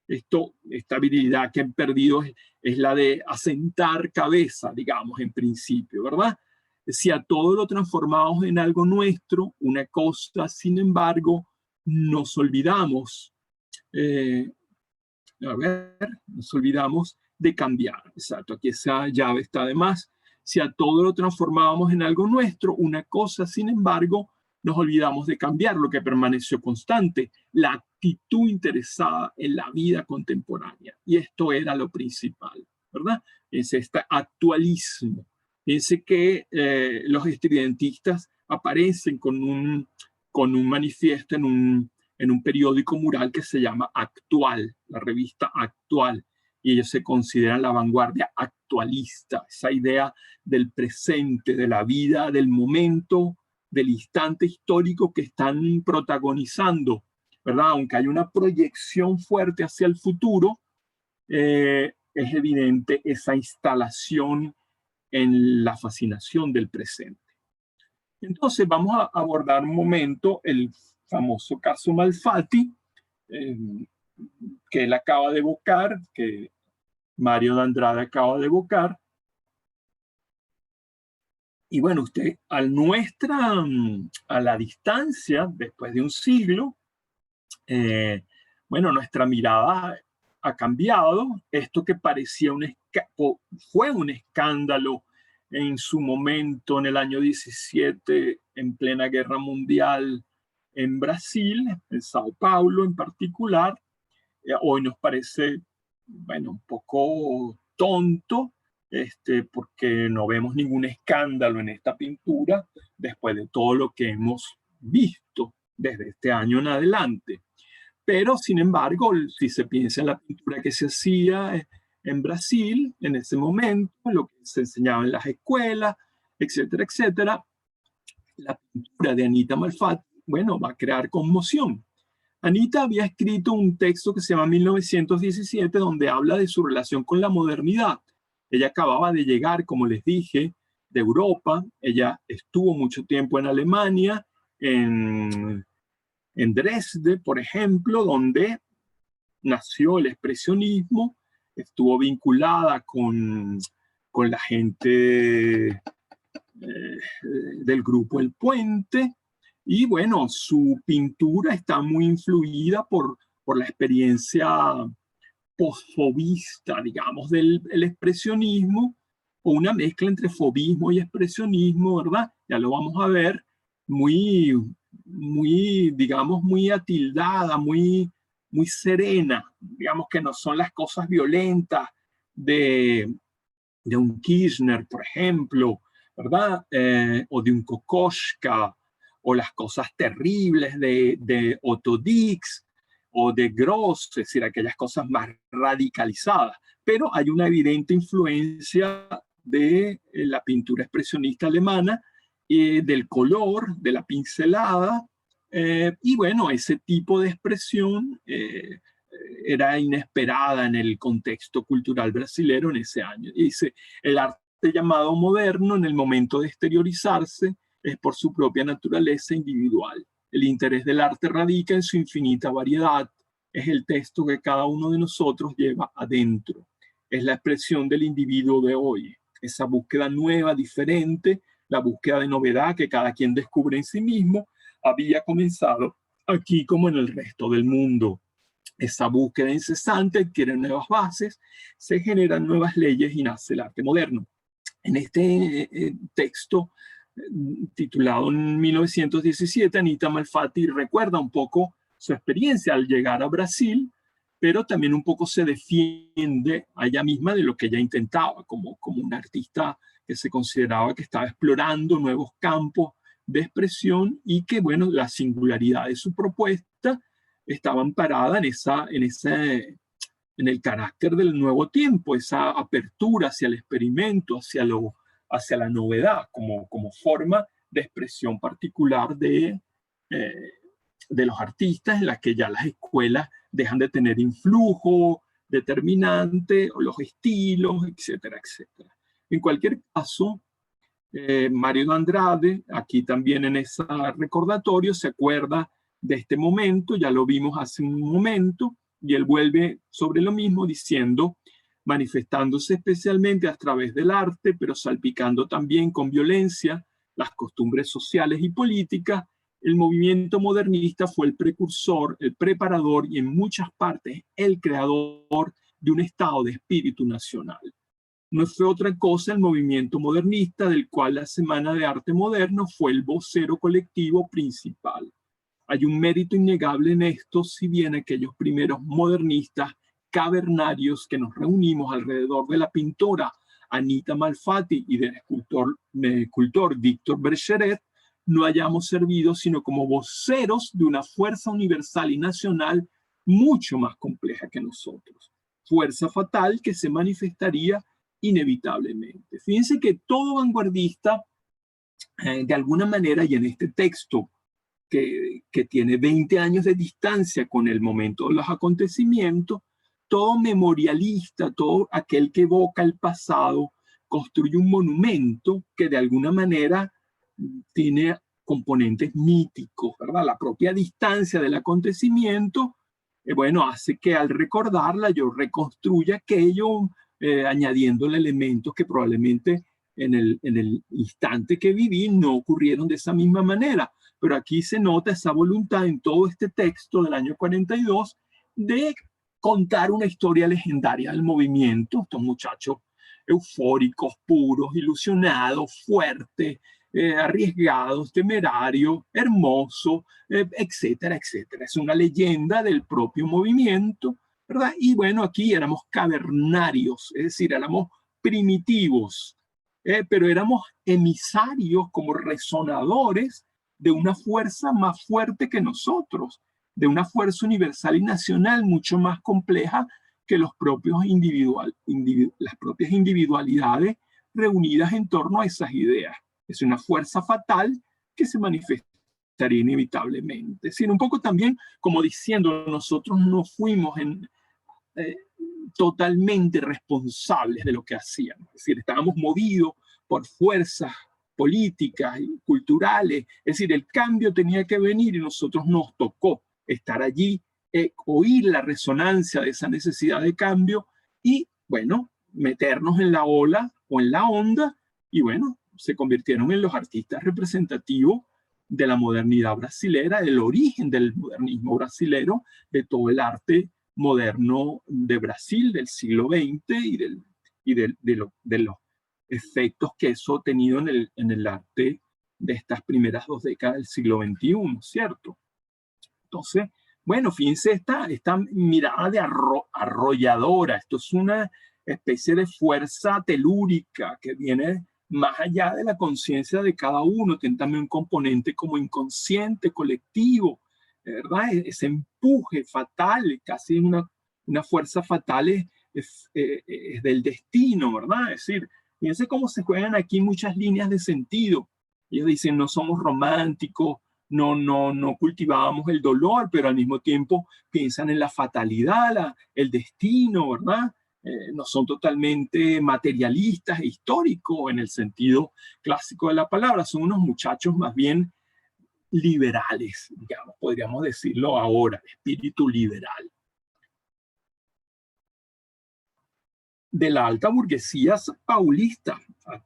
Esta virilidad que han perdido es la de asentar cabeza, digamos, en principio, ¿verdad? Si a todo lo transformamos en algo nuestro, una cosa, sin embargo, nos olvidamos, nos olvidamos de cambiar. Exacto, aquí esa llave está de más. Si a todo lo transformábamos en algo nuestro, una cosa, sin embargo, nos olvidamos de cambiar lo que permaneció constante, la actitud interesada en la vida contemporánea. Y esto era lo principal, ¿verdad? ¿verdad? Es este actualismo. Fíjense que los estridentistas aparecen con un manifiesto en un periódico mural que se llama Actual, la revista Actual, y ellos se consideran la vanguardia actualista, esa idea del presente, de la vida, del momento, del instante histórico que están protagonizando, ¿verdad? Aunque hay una proyección fuerte hacia el futuro, es evidente esa instalación en la fascinación del presente. Entonces vamos a abordar un momento el famoso caso Malfatti, que él acaba de evocar, que Mario de Andrade acaba de evocar. Y bueno, usted a la distancia, después de un siglo, bueno, nuestra mirada ha cambiado. Esto que parecía fue un escándalo en su momento, en el año 17, en plena guerra mundial en Brasil, en Sao Paulo en particular, hoy nos parece, bueno, un poco tonto, porque no vemos ningún escándalo en esta pintura después de todo lo que hemos visto desde este año en adelante. Pero, sin embargo, si se piensa en la pintura que se hacía en Brasil en ese momento, lo que se enseñaba en las escuelas, etcétera, etcétera, la pintura de Anita Malfatti, bueno, va a crear conmoción. Anita había escrito un texto que se llama 1917, donde habla de su relación con la modernidad. Ella acababa de llegar, como les dije, de Europa. Ella estuvo mucho tiempo en Alemania, en Dresde, por ejemplo, donde nació el expresionismo. Estuvo vinculada con la gente del grupo El Puente. Y bueno, su pintura está muy influida por la experiencia postfobista, digamos, del expresionismo, o una mezcla entre fobismo y expresionismo, ¿verdad? Ya lo vamos a ver, muy, digamos, muy atildada, muy serena, digamos que no son las cosas violentas de un Kirchner, por ejemplo, ¿verdad? O de un Kokoschka, o las cosas terribles de Otto Dix o de Gross, es decir, aquellas cosas más radicalizadas. Pero hay una evidente influencia de la pintura expresionista alemana, del color, de la pincelada, y bueno, ese tipo de expresión era inesperada en el contexto cultural brasilero en ese año. Y dice, el arte llamado moderno, en el momento de exteriorizarse, es por su propia naturaleza individual. El interés del arte radica en su infinita variedad. Es el texto que cada uno de nosotros lleva adentro. Es la expresión del individuo de hoy. Esa búsqueda nueva, diferente, la búsqueda de novedad que cada quien descubre en sí mismo, había comenzado aquí como en el resto del mundo. Esa búsqueda incesante adquiere nuevas bases, se generan nuevas leyes y nace el arte moderno. En este texto titulado en 1917, Anita Malfatti recuerda un poco su experiencia al llegar a Brasil, pero también un poco se defiende a ella misma de lo que ella intentaba como una artista que se consideraba que estaba explorando nuevos campos de expresión y que, bueno, la singularidad de su propuesta estaba amparada en el carácter del nuevo tiempo, esa apertura hacia el experimento, hacia la novedad, como forma de expresión particular de los artistas, en la que ya las escuelas dejan de tener influjo determinante, o los estilos, etcétera, etcétera. En cualquier caso, Mario de Andrade, aquí también en ese recordatorio, se acuerda de este momento, ya lo vimos hace un momento, y él vuelve sobre lo mismo diciendo, manifestándose especialmente a través del arte, pero salpicando también con violencia las costumbres sociales y políticas, el movimiento modernista fue el precursor, el preparador y en muchas partes el creador de un estado de espíritu nacional. No fue otra cosa el movimiento modernista, del cual la Semana de Arte Moderno fue el vocero colectivo principal. Hay un mérito innegable en esto, si bien aquellos primeros modernistas cavernarios que nos reunimos alrededor de la pintora Anita Malfatti y del escultor Víctor Bergeret, no hayamos servido sino como voceros de una fuerza universal y nacional mucho más compleja que nosotros. Fuerza fatal que se manifestaría inevitablemente. Fíjense que todo vanguardista, de alguna manera, y en este texto que tiene 20 años de distancia con el momento de los acontecimientos, todo memorialista, todo aquel que evoca el pasado, construye un monumento que de alguna manera tiene componentes míticos, ¿verdad? La propia distancia del acontecimiento, bueno, hace que al recordarla yo reconstruya aquello, añadiéndole elementos que probablemente en el instante que viví no ocurrieron de esa misma manera. Pero aquí se nota esa voluntad en todo este texto del año 42 de contar una historia legendaria del movimiento. Estos muchachos eufóricos, puros, ilusionados, fuertes, arriesgados, temerarios, hermosos, etcétera, etcétera. Es una leyenda del propio movimiento, ¿verdad? Y bueno, aquí éramos cavernarios, es decir, éramos primitivos, pero éramos emisarios como resonadores de una fuerza más fuerte que nosotros, de una fuerza universal y nacional mucho más compleja que los propios las propias individualidades reunidas en torno a esas ideas. Es una fuerza fatal que se manifestaría inevitablemente. Sino un poco también como diciendo, nosotros no fuimos totalmente responsables de lo que hacíamos. Es decir, estábamos movidos por fuerzas políticas y culturales. Es decir, el cambio tenía que venir y nosotros nos tocó estar allí, oír la resonancia de esa necesidad de cambio y, bueno, meternos en la ola o en la onda y, bueno, se convirtieron en los artistas representativos de la modernidad brasilera, del origen del modernismo brasilero, de todo el arte moderno de Brasil del siglo XX y de los efectos que eso ha tenido en el arte de estas primeras 2 décadas del siglo XXI, ¿cierto? Entonces, bueno, fíjense esta mirada de arrolladora. Esto es una especie de fuerza telúrica que viene más allá de la conciencia de cada uno, tiene también un componente como inconsciente, colectivo, ¿verdad? Ese empuje fatal, casi una fuerza fatal es del destino, ¿verdad? Es decir, fíjense cómo se juegan aquí muchas líneas de sentido. Ellos dicen, no somos románticos, no cultivábamos el dolor, pero al mismo tiempo piensan en la fatalidad, el destino, ¿verdad? No son totalmente materialistas e históricos en el sentido clásico de la palabra, son unos muchachos más bien liberales, digamos, podríamos decirlo ahora, espíritu liberal. De la alta burguesía paulista,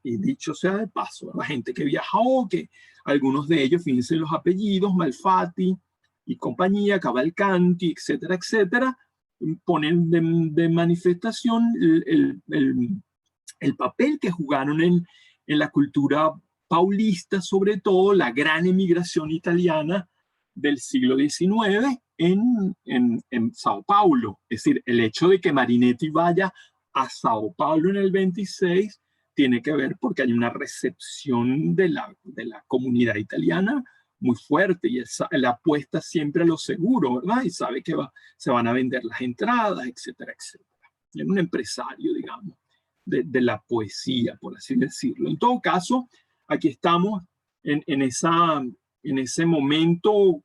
y dicho sea de paso, la gente que viajó, que algunos de ellos, fíjense los apellidos, Malfatti y compañía, Cavalcanti, etcétera, etcétera, ponen de manifestación el papel que jugaron en la cultura paulista, sobre todo la gran emigración italiana del siglo XIX en Sao Paulo. Es decir, el hecho de que Marinetti vaya a Sao Paulo en el 26 tiene que ver porque hay una recepción de la comunidad italiana muy fuerte y él apuesta siempre a lo seguro, ¿verdad? Y sabe que se van a vender las entradas, etcétera, etcétera. Es un empresario, digamos, de la poesía, por así decirlo. En todo caso, aquí estamos en ese momento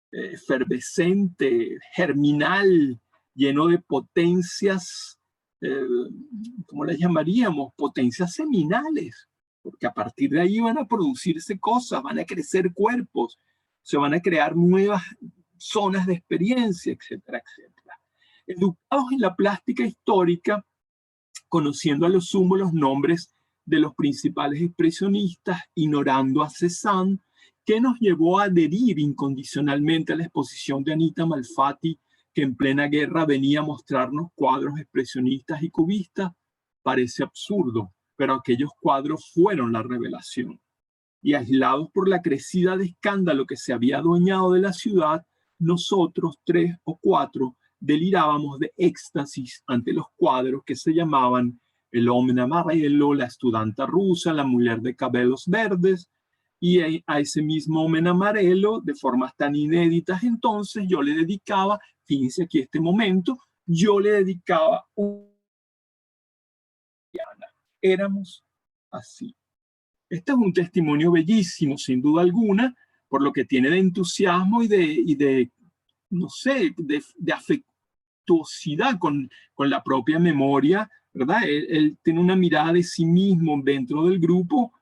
efervescente, germinal, lleno de potencias, ¿cómo las llamaríamos? Potencias seminales, porque a partir de ahí van a producirse cosas, van a crecer cuerpos, se van a crear nuevas zonas de experiencia, etcétera, etcétera. Educados en la plástica histórica, conociendo a lo sumo los nombres de los principales expresionistas, ignorando a Cézanne, que nos llevó a adherir incondicionalmente a la exposición de Anita Malfatti, que en plena guerra venía a mostrarnos cuadros expresionistas y cubistas, parece absurdo, pero aquellos cuadros fueron la revelación. Y aislados por la crecida de escándalo que se había adueñado de la ciudad, nosotros 3 o 4 delirábamos de éxtasis ante los cuadros que se llamaban El hombre amarelo, La estudianta rusa, La mujer de cabellos verdes, y a ese mismo hombre amarelo, de formas tan inéditas entonces, yo le dedicaba, fíjense aquí este momento, yo le dedicaba éramos así. Este es un testimonio bellísimo, sin duda alguna, por lo que tiene de entusiasmo y de no sé, de afectuosidad con la propia memoria, ¿verdad? Él tiene una mirada de sí mismo dentro del grupo,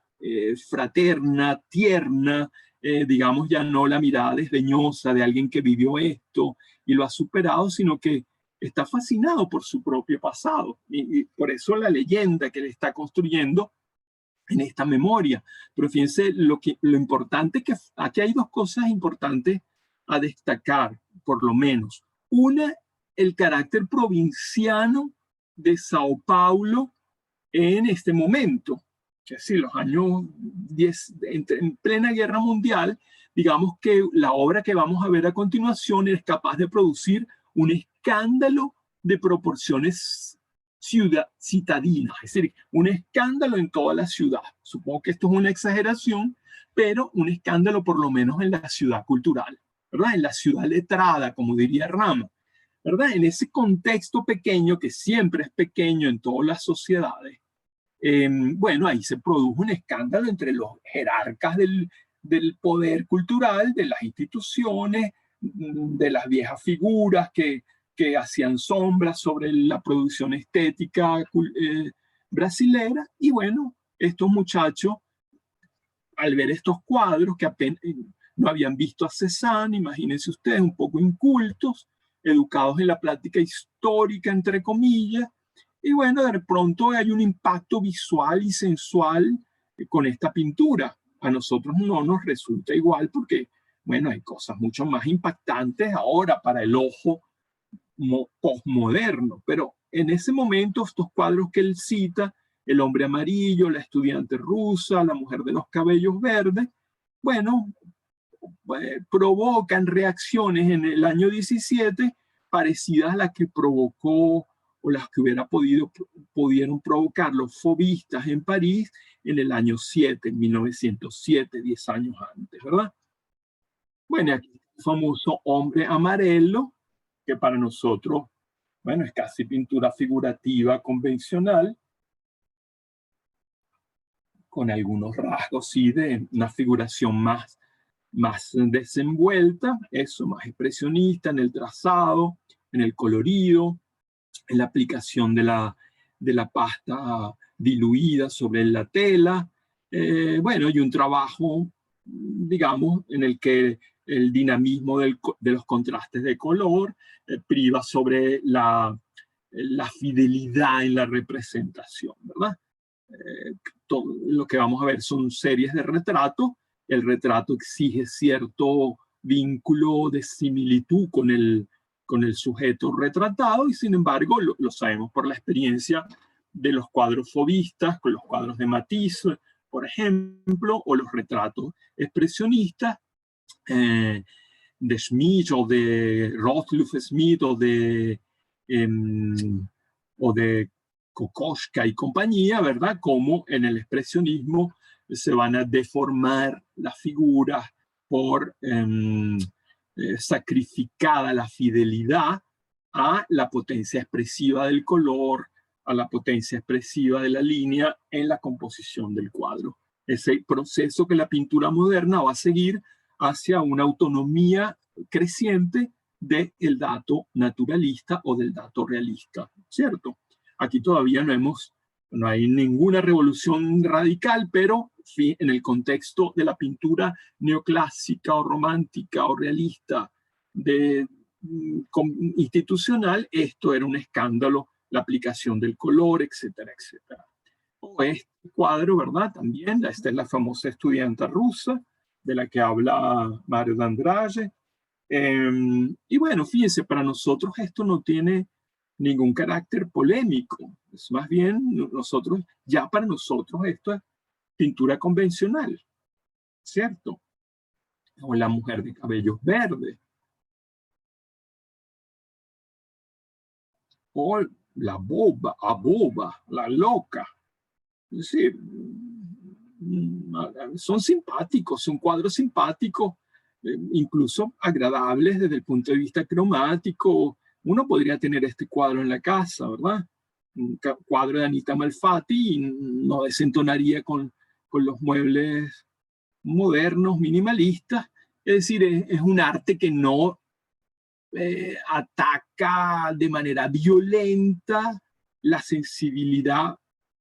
fraterna, tierna, digamos ya no la mirada desdeñosa de alguien que vivió esto y lo ha superado, sino que está fascinado por su propio pasado. Y por eso la leyenda que le está construyendo en esta memoria. Pero fíjense lo importante que aquí hay dos cosas importantes a destacar, por lo menos. Una, el carácter provinciano de Sao Paulo en este momento. Es decir, los años 10, en plena guerra mundial, digamos que la obra que vamos a ver a continuación es capaz de producir un escándalo de proporciones citadinas, es decir, un escándalo en toda la ciudad. Supongo que esto es una exageración, pero un escándalo por lo menos en la ciudad cultural, ¿verdad? En la ciudad letrada, como diría Rama, ¿verdad? En ese contexto pequeño, que siempre es pequeño en todas las sociedades, bueno, ahí se produjo un escándalo entre los jerarcas del poder cultural, de las instituciones, de las viejas figuras que hacían sombras sobre la producción estética brasilera. Y bueno, estos muchachos, al ver estos cuadros que apenas no habían visto a Cézanne, imagínense ustedes, un poco incultos, educados en la plática histórica, entre comillas, y bueno, de pronto hay un impacto visual y sensual con esta pintura. A nosotros no nos resulta igual porque, bueno, hay cosas mucho más impactantes ahora para el ojo postmoderno, pero en ese momento estos cuadros que él cita, El hombre amarillo, La estudiante rusa, La mujer de los cabellos verdes, bueno, provocan reacciones en el año 17 parecidas a las que provocó o las que pudieron provocar los fauvistas en París en el año 7, en 1907, 10 años antes, ¿verdad? Bueno, aquí el famoso hombre amarelo, que para nosotros, bueno, es casi pintura figurativa convencional, con algunos rasgos, sí, de una figuración más desenvuelta, eso, más expresionista en el trazado, en el colorido, en la aplicación de la pasta diluida sobre la tela, bueno, y un trabajo, digamos, en el que el dinamismo de los contrastes de color priva sobre la fidelidad en la representación, ¿verdad? Todo lo que vamos a ver son series de retratos. El retrato exige cierto vínculo de similitud con el sujeto retratado y sin embargo lo sabemos por la experiencia de los cuadros fauvistas, con los cuadros de Matisse, por ejemplo, o los retratos expresionistas de Schmidt o de Rothluff Smith o de Kokoschka y compañía, ¿verdad? Como en el expresionismo se van a deformar las figuras por sacrificada la fidelidad a la potencia expresiva del color, a la potencia expresiva de la línea en la composición del cuadro. Ese proceso que la pintura moderna va a seguir hacia una autonomía creciente del dato naturalista o del dato realista, ¿cierto? Aquí todavía no hay ninguna revolución radical, pero sí, en el contexto de la pintura neoclásica o romántica o realista institucional, esto era un escándalo, la aplicación del color, etcétera, etcétera. O este cuadro, ¿verdad? También, esta es la famosa estudianta rusa, de la que habla Mario D'Andrade. Y bueno, fíjense, para nosotros esto no tiene ningún carácter polémico. Es más bien, para nosotros esto es pintura convencional, ¿cierto? O la mujer de cabellos verdes. o la boba, aboba, la loca. Es decir, son simpáticos, son cuadros simpáticos, incluso agradables desde el punto de vista cromático. Uno podría tener este cuadro en la casa, ¿verdad? Un cuadro de Anita Malfatti y no desentonaría con los muebles modernos, minimalistas. Es decir, es un arte que no ataca de manera violenta la sensibilidad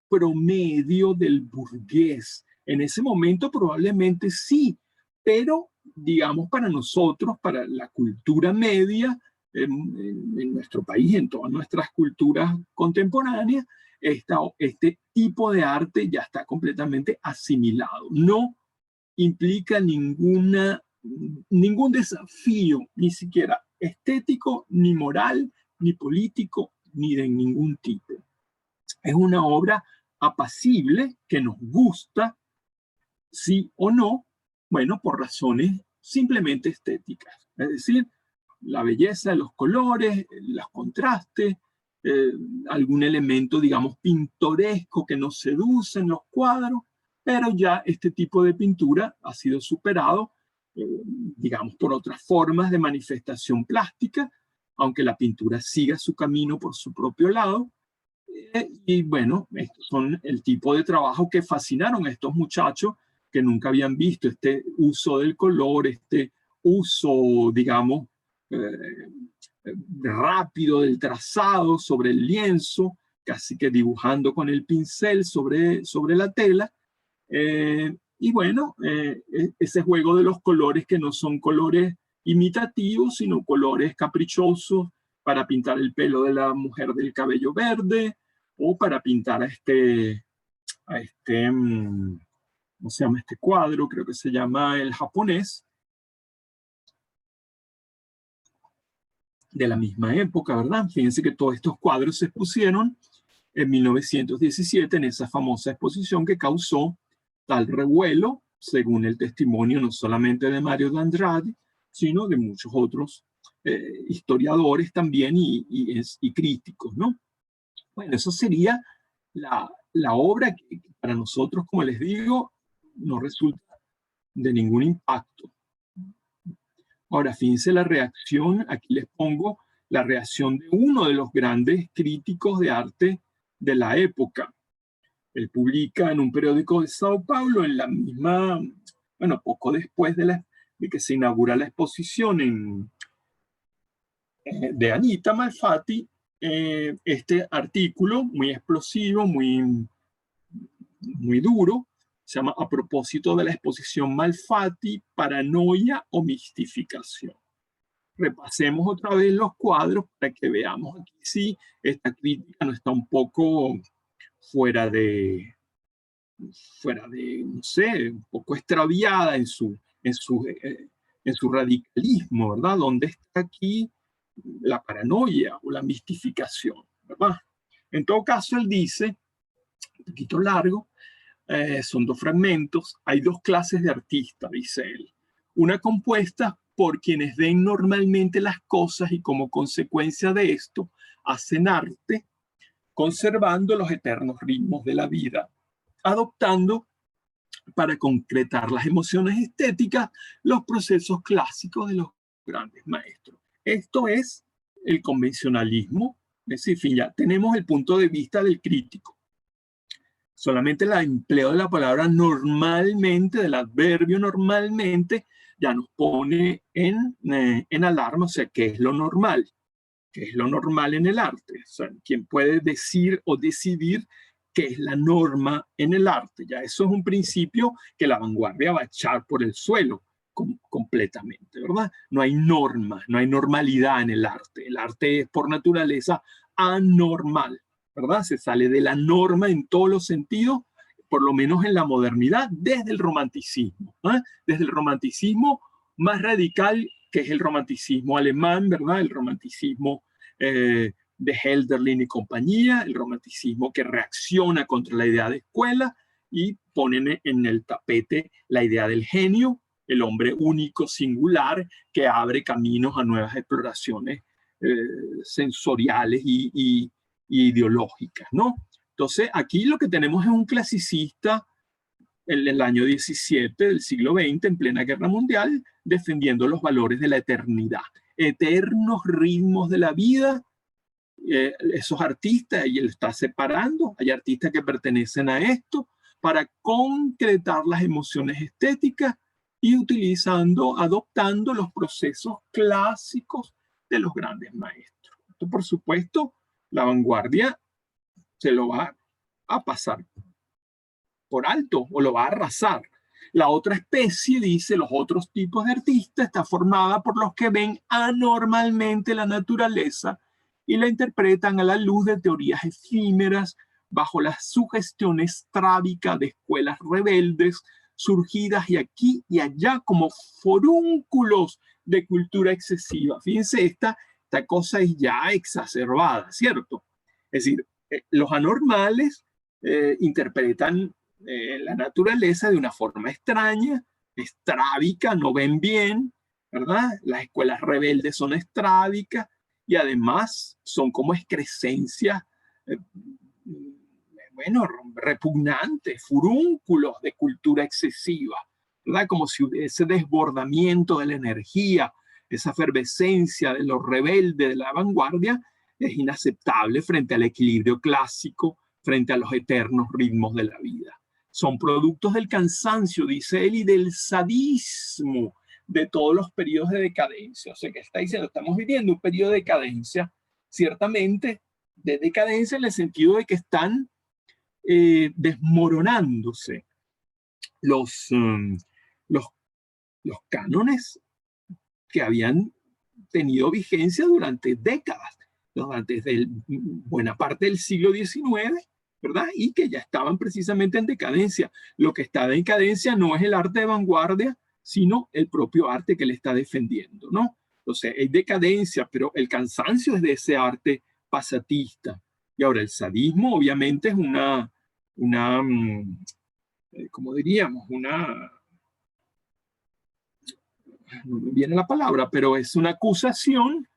promedio del burgués. En ese momento probablemente sí, pero digamos para nosotros, para la cultura media, en nuestro país, en todas nuestras culturas contemporáneas, este tipo de arte ya está completamente asimilado. No implica ningún desafío, ni siquiera estético, ni moral, ni político, ni de ningún tipo. Es una obra apacible que nos gusta, sí o no, bueno, por razones simplemente estéticas. Es decir, la belleza de los colores, los contrastes, algún elemento, digamos, pintoresco que nos seduce en los cuadros, pero ya este tipo de pintura ha sido superado, digamos, por otras formas de manifestación plástica, aunque la pintura siga su camino por su propio lado. Y bueno, estos son el tipo de trabajo que fascinaron a estos muchachos que nunca habían visto este uso del color, este uso, digamos, rápido del trazado sobre el lienzo, casi que dibujando con el pincel sobre la tela. Y bueno, ese juego de los colores que no son colores imitativos, sino colores caprichosos para pintar el pelo de la mujer del cabello verde o para pintar ¿cómo se llama este cuadro? Creo que se llama El japonés, de la misma época, ¿verdad? Fíjense que todos estos cuadros se expusieron en 1917 en esa famosa exposición que causó tal revuelo, según el testimonio no solamente de Mario de Andrade, sino de muchos otros historiadores también y críticos, ¿no? Bueno, eso sería la obra que para nosotros, como les digo, no resulta de ningún impacto. Ahora, fíjense la reacción, aquí les pongo la reacción de uno de los grandes críticos de arte de la época. Él publica en un periódico de Sao Paulo, en la misma, bueno, poco después de que se inaugura la exposición de Anita Malfatti, este artículo muy explosivo, muy duro, se llama A propósito de la exposición Malfatti, paranoia o mistificación. Repasemos otra vez los cuadros para que veamos aquí si esta crítica no está un poco fuera de, no sé, un poco extraviada en su radicalismo, ¿verdad? ¿Dónde está aquí la paranoia o la mistificación, ¿verdad? En todo caso, él dice, un poquito largo, son dos fragmentos, hay dos clases de artistas, dice él. Una compuesta por quienes ven normalmente las cosas y como consecuencia de esto hacen arte, conservando los eternos ritmos de la vida, adoptando para concretar las emociones estéticas los procesos clásicos de los grandes maestros. Esto es el convencionalismo, es decir, ya tenemos el punto de vista del crítico. Solamente el empleo de la palabra normalmente, del adverbio normalmente, ya nos pone en alarma, o sea, ¿qué es lo normal? ¿Qué es lo normal en el arte? O sea, ¿quién puede decir o decidir qué es la norma en el arte? Ya eso es un principio que la vanguardia va a echar por el suelo completamente, ¿verdad? No hay norma, no hay normalidad en el arte. El arte es por naturaleza anormal, ¿verdad? Se sale de la norma en todos los sentidos, por lo menos en la modernidad, desde el romanticismo, ¿eh? Desde el romanticismo más radical, que es el romanticismo alemán, ¿verdad? El romanticismo de Hölderlin y compañía, el romanticismo que reacciona contra la idea de escuela y ponen en el tapete la idea del genio, el hombre único, singular, que abre caminos a nuevas exploraciones sensoriales y ideológicas, ¿no? Entonces, aquí lo que tenemos es un clasicista en el año 17 del siglo XX, en plena guerra mundial, defendiendo los valores de la eternidad. Eternos ritmos de la vida. Esos artistas, y él está separando, hay artistas que pertenecen a esto, para concretar las emociones estéticas y adoptando los procesos clásicos de los grandes maestros. Esto, por supuesto, la vanguardia se lo va a pasar por alto o lo va a arrasar. La otra especie, dice, los otros tipos de artistas, está formada por los que ven anormalmente la naturaleza y la interpretan a la luz de teorías efímeras bajo la sugestión estrábica de escuelas rebeldes surgidas y aquí y allá como forúnculos de cultura excesiva. Fíjense, esta cosa es ya exacerbada, ¿cierto? Es decir, los anormales interpretan la naturaleza de una forma extraña, estrábica, no ven bien, ¿verdad? Las escuelas rebeldes son estrábicas y además son como excrescencias, repugnantes, furúnculos de cultura excesiva, ¿verdad? Como si ese desbordamiento de la energía, esa efervescencia de los rebeldes de la vanguardia es inaceptable frente al equilibrio clásico, frente a los eternos ritmos de la vida. Son productos del cansancio, dice él, y del sadismo de todos los periodos de decadencia. O sea, que está diciendo, estamos viviendo un periodo de decadencia, ciertamente de decadencia en el sentido de que están desmoronándose los cánones que habían tenido vigencia durante décadas, desde buena parte del siglo XIX, ¿verdad? Y que ya estaban precisamente en decadencia. Lo que está en decadencia no es el arte de vanguardia, sino el propio arte que le está defendiendo, ¿no? Entonces, hay decadencia, pero el cansancio es de ese arte pasatista. Y ahora, el sadismo obviamente es ¿cómo diríamos? No me viene la palabra, pero es una acusación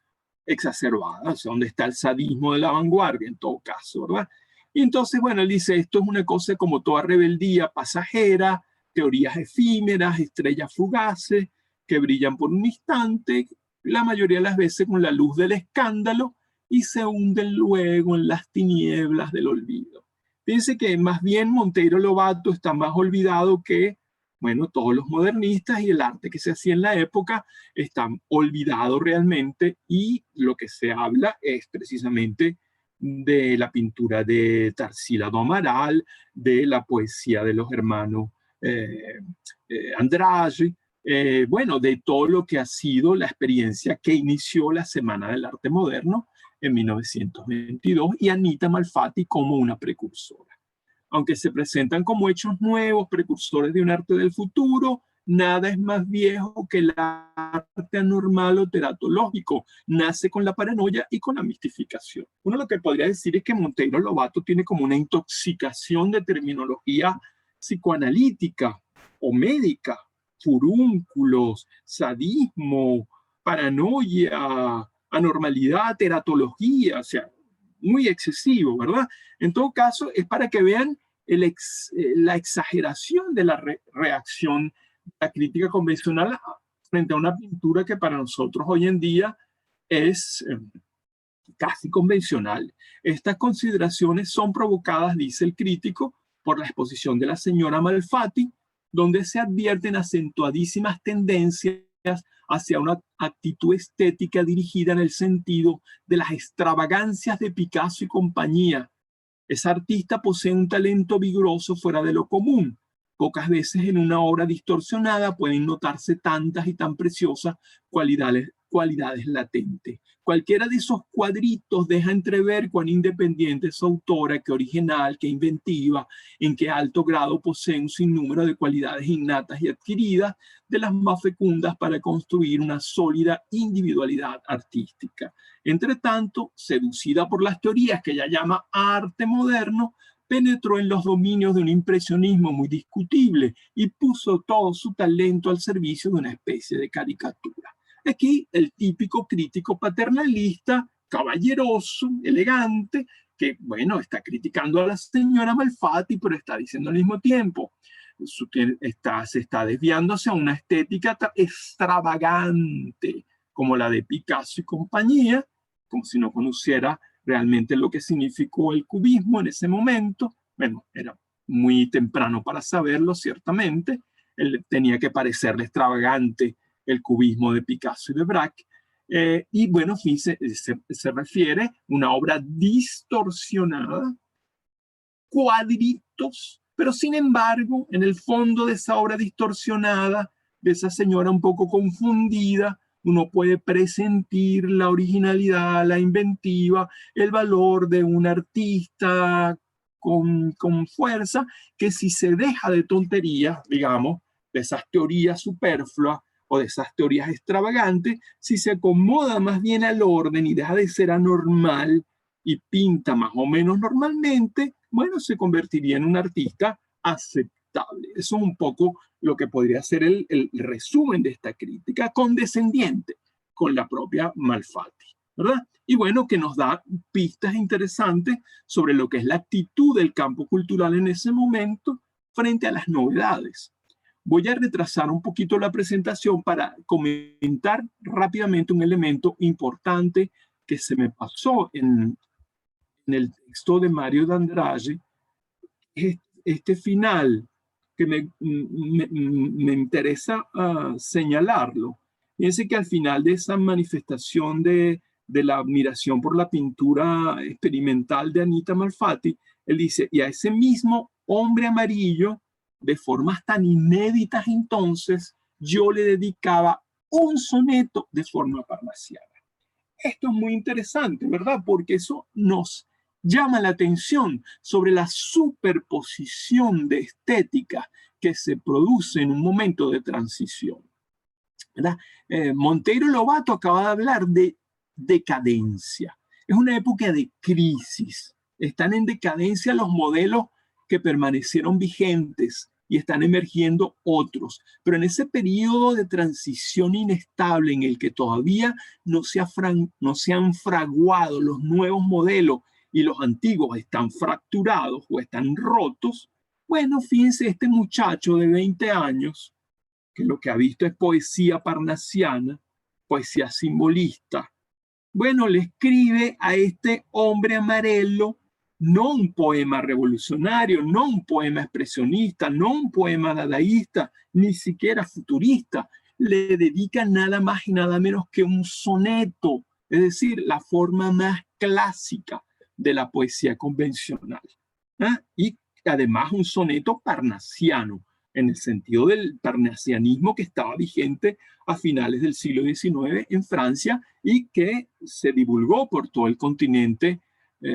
exacerbada, o sea, donde está el sadismo de la vanguardia en todo caso, ¿verdad? Y entonces, bueno, él dice, esto es una cosa como toda rebeldía pasajera, teorías efímeras, estrellas fugaces que brillan por un instante, la mayoría de las veces con la luz del escándalo y se hunden luego en las tinieblas del olvido. Fíjense que más bien Monteiro Lobato está más olvidado que, bueno, todos los modernistas, y el arte que se hacía en la época está olvidado realmente, y lo que se habla es precisamente de la pintura de Tarsila do Amaral, de la poesía de los hermanos Andrade, bueno, de todo lo que ha sido la experiencia que inició la Semana del Arte Moderno en 1922 y Anita Malfatti como una precursora. Aunque se presentan como hechos nuevos, precursores de un arte del futuro, nada es más viejo que el arte anormal o teratológico. Nace con la paranoia y con la mistificación. Uno lo que podría decir es que Monteiro Lobato tiene como una intoxicación de terminología psicoanalítica o médica, furúnculos, sadismo, paranoia, anormalidad, teratología, o sea, muy excesivo, ¿verdad? En todo caso, es para que vean la exageración de la reacción, la crítica convencional frente a una pintura que para nosotros hoy en día es casi convencional. Estas consideraciones son provocadas, dice el crítico, por la exposición de la señora Malfatti, donde se advierten acentuadísimas tendencias hacia una actitud estética dirigida en el sentido de las extravagancias de Picasso y compañía. Esa artista posee un talento vigoroso fuera de lo común. Pocas veces en una obra distorsionada pueden notarse tantas y tan preciosas cualidades latentes. Cualquiera de esos cuadritos deja entrever cuán independiente es su autora, qué original, qué inventiva, en qué alto grado posee un sinnúmero de cualidades innatas y adquiridas, de las más fecundas para construir una sólida individualidad artística. Entre tanto, seducida por las teorías que ella llama arte moderno, penetró en los dominios de un impresionismo muy discutible y puso todo su talento al servicio de una especie de caricatura. Aquí el típico crítico paternalista, caballeroso, elegante, que, bueno, está criticando a la señora Malfatti, pero está diciendo al mismo tiempo, se está desviando hacia una estética extravagante, como la de Picasso y compañía, como si no conociera realmente lo que significó el cubismo en ese momento. Bueno, era muy temprano para saberlo, ciertamente. Él tenía que parecerle extravagante el cubismo de Picasso y de Braque. Y bueno, se refiere a una obra distorsionada, cuadritos, pero sin embargo, en el fondo de esa obra distorsionada, de esa señora un poco confundida, uno puede presentir la originalidad, la inventiva, el valor de un artista con fuerza, que si se deja de tonterías, digamos, de esas teorías superfluas o de esas teorías extravagantes, si se acomoda más bien al orden y deja de ser anormal y pinta más o menos normalmente, bueno, se convertiría en un artista aceptable. Eso es un poco lo que podría ser el resumen de esta crítica condescendiente con la propia Malfatti, ¿verdad? Y bueno, que nos da pistas interesantes sobre lo que es la actitud del campo cultural en ese momento frente a las novedades. Voy a retrasar un poquito la presentación para comentar rápidamente un elemento importante que se me pasó en el texto de Mario D'Andrade, este final que me interesa señalarlo. Fíjense que al final de esa manifestación de la admiración por la pintura experimental de Anita Malfatti, él dice, y a ese mismo hombre amarillo, de formas tan inéditas entonces, yo le dedicaba un soneto de forma parnasiana. Esto es muy interesante, ¿verdad? Porque eso nos llama la atención sobre la superposición de estética que se produce en un momento de transición, ¿verdad? Monteiro Lobato acaba de hablar de decadencia. Es una época de crisis. Están en decadencia los modelos que permanecieron vigentes y están emergiendo otros. Pero en ese periodo de transición inestable en el que todavía no se han fraguado los nuevos modelos y los antiguos están fracturados o están rotos, bueno, fíjense, este muchacho de 20 años, que lo que ha visto es poesía parnasiana, poesía simbolista, bueno, le escribe a este hombre amarelo no un poema revolucionario, no un poema expresionista, no un poema dadaísta, ni siquiera futurista. Le dedica nada más y nada menos que un soneto, es decir, la forma más clásica de la poesía convencional. Y además un soneto parnasiano, en el sentido del parnasianismo que estaba vigente a finales del siglo XIX en Francia y que se divulgó por todo el continente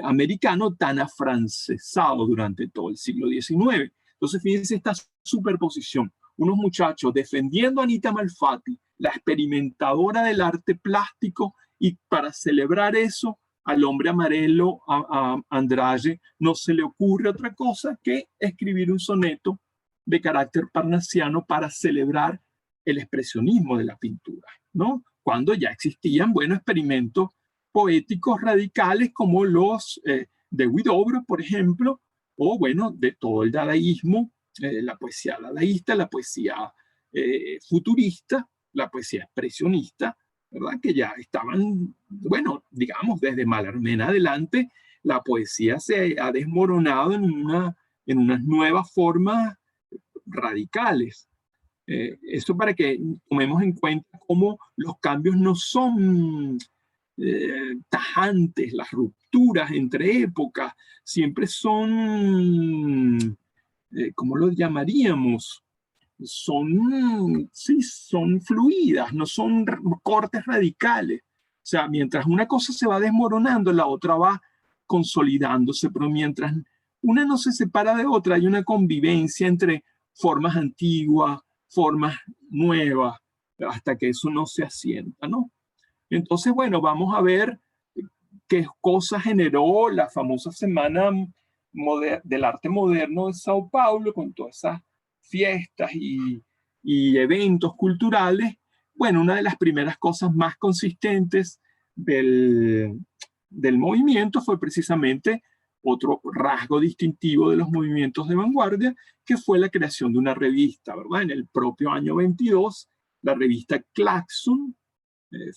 americano tan afrancesado durante todo el siglo XIX. Entonces, fíjense esta superposición. Unos muchachos defendiendo a Anita Malfatti, la experimentadora del arte plástico, y para celebrar eso, al hombre amarelo, a Andrade, no se le ocurre otra cosa que escribir un soneto de carácter parnasiano para celebrar el expresionismo de la pintura, ¿no? Cuando ya existían buenos experimentos poéticos radicales como los de Huidobro, por ejemplo, o bueno, de todo el dadaísmo, la poesía dadaísta, la poesía futurista, la poesía expresionista, ¿verdad? Que ya estaban, bueno, digamos, desde Mallarmé en adelante, la poesía se ha desmoronado en unas nuevas formas radicales. Esto para que tomemos en cuenta cómo los cambios no son tajantes, las rupturas entre épocas siempre son, ¿cómo lo llamaríamos? Son fluidas, no son cortes radicales. O sea, mientras una cosa se va desmoronando, la otra va consolidándose, pero mientras una no se separa de otra, hay una convivencia entre formas antiguas, formas nuevas, hasta que eso no se asienta, ¿no? Entonces, bueno, vamos a ver qué cosa generó la famosa Semana del Arte Moderno de Sao Paulo, con todas esas fiestas y eventos culturales, bueno, una de las primeras cosas más consistentes del movimiento fue precisamente otro rasgo distintivo de los movimientos de vanguardia, que fue la creación de una revista, ¿verdad? En el propio año 22, la revista Claxon.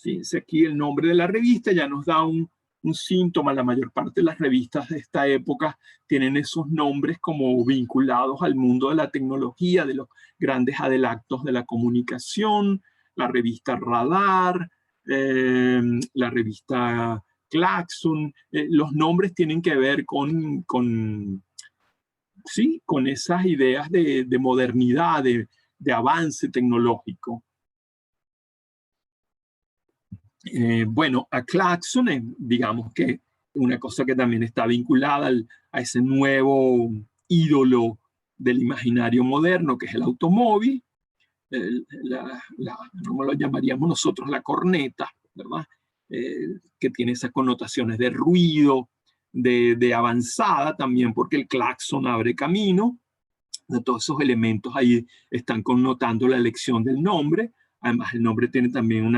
Fíjense aquí el nombre de la revista ya nos da un síntoma. La mayor parte de las revistas de esta época tienen esos nombres como vinculados al mundo de la tecnología, de los grandes adelantos de la comunicación. La revista Radar, la revista Claxon. Los nombres tienen que ver con esas ideas de modernidad, de avance tecnológico. Bueno, a Claxon, digamos que una cosa que también está vinculada a ese nuevo ídolo del imaginario moderno, que es el automóvil, ¿cómo lo llamaríamos nosotros? La corneta, ¿verdad? Que tiene esas connotaciones de ruido, de avanzada también, porque el claxon abre camino. De todos esos elementos ahí están connotando la elección del nombre. Además, el nombre tiene también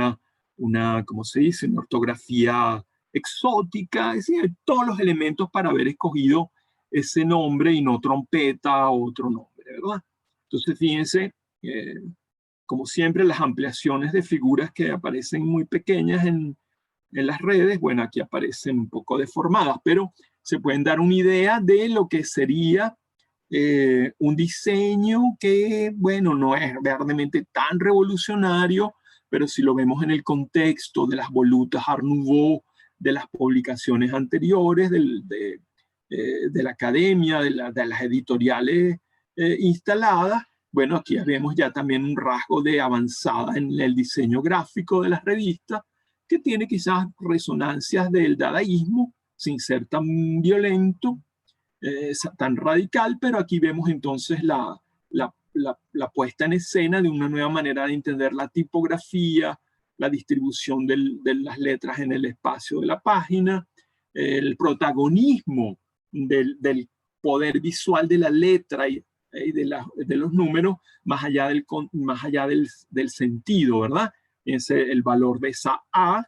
¿cómo se dice? Una ortografía exótica. Es decir, todos los elementos para haber escogido ese nombre y no trompeta o otro nombre, ¿verdad? Entonces, fíjense, como siempre, las ampliaciones de figuras que aparecen muy pequeñas en las redes, bueno, aquí aparecen un poco deformadas, pero se pueden dar una idea de lo que sería un diseño que, bueno, no es verdaderamente tan revolucionario, pero si lo vemos en el contexto de las volutas Art Nouveau, de las publicaciones anteriores, de la academia, de las editoriales instaladas, bueno, aquí vemos ya también un rasgo de avanzada en el diseño gráfico de las revistas, que tiene quizás resonancias del dadaísmo, sin ser tan violento, tan radical, pero aquí vemos entonces la puesta en escena de una nueva manera de entender la tipografía, la distribución de las letras en el espacio de la página, el protagonismo del poder visual de la letra y de los números, más allá del sentido, ¿verdad? Es el valor de esa A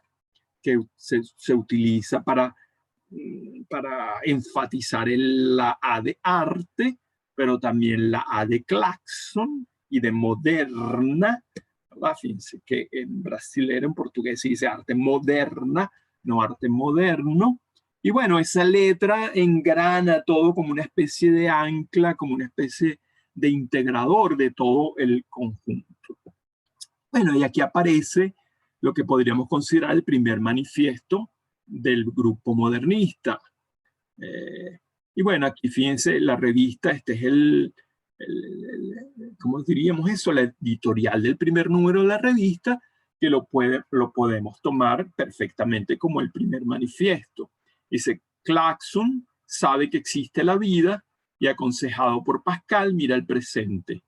que se utiliza para enfatizar la A de arte, pero también la A de claxon y de moderna, ¿verdad? Fíjense que en brasilero, en portugués se dice arte moderna, no arte moderno. Y bueno, esa letra engrana todo como una especie de ancla, como una especie de integrador de todo el conjunto. Bueno, y aquí aparece lo que podríamos considerar el primer manifiesto del grupo modernista. Y bueno, aquí fíjense la revista, este es ¿cómo diríamos eso? La editorial del primer número de la revista, que lo podemos tomar perfectamente como el primer manifiesto. Dice, Claxon sabe que existe la vida y, aconsejado por Pascal, mira el presente.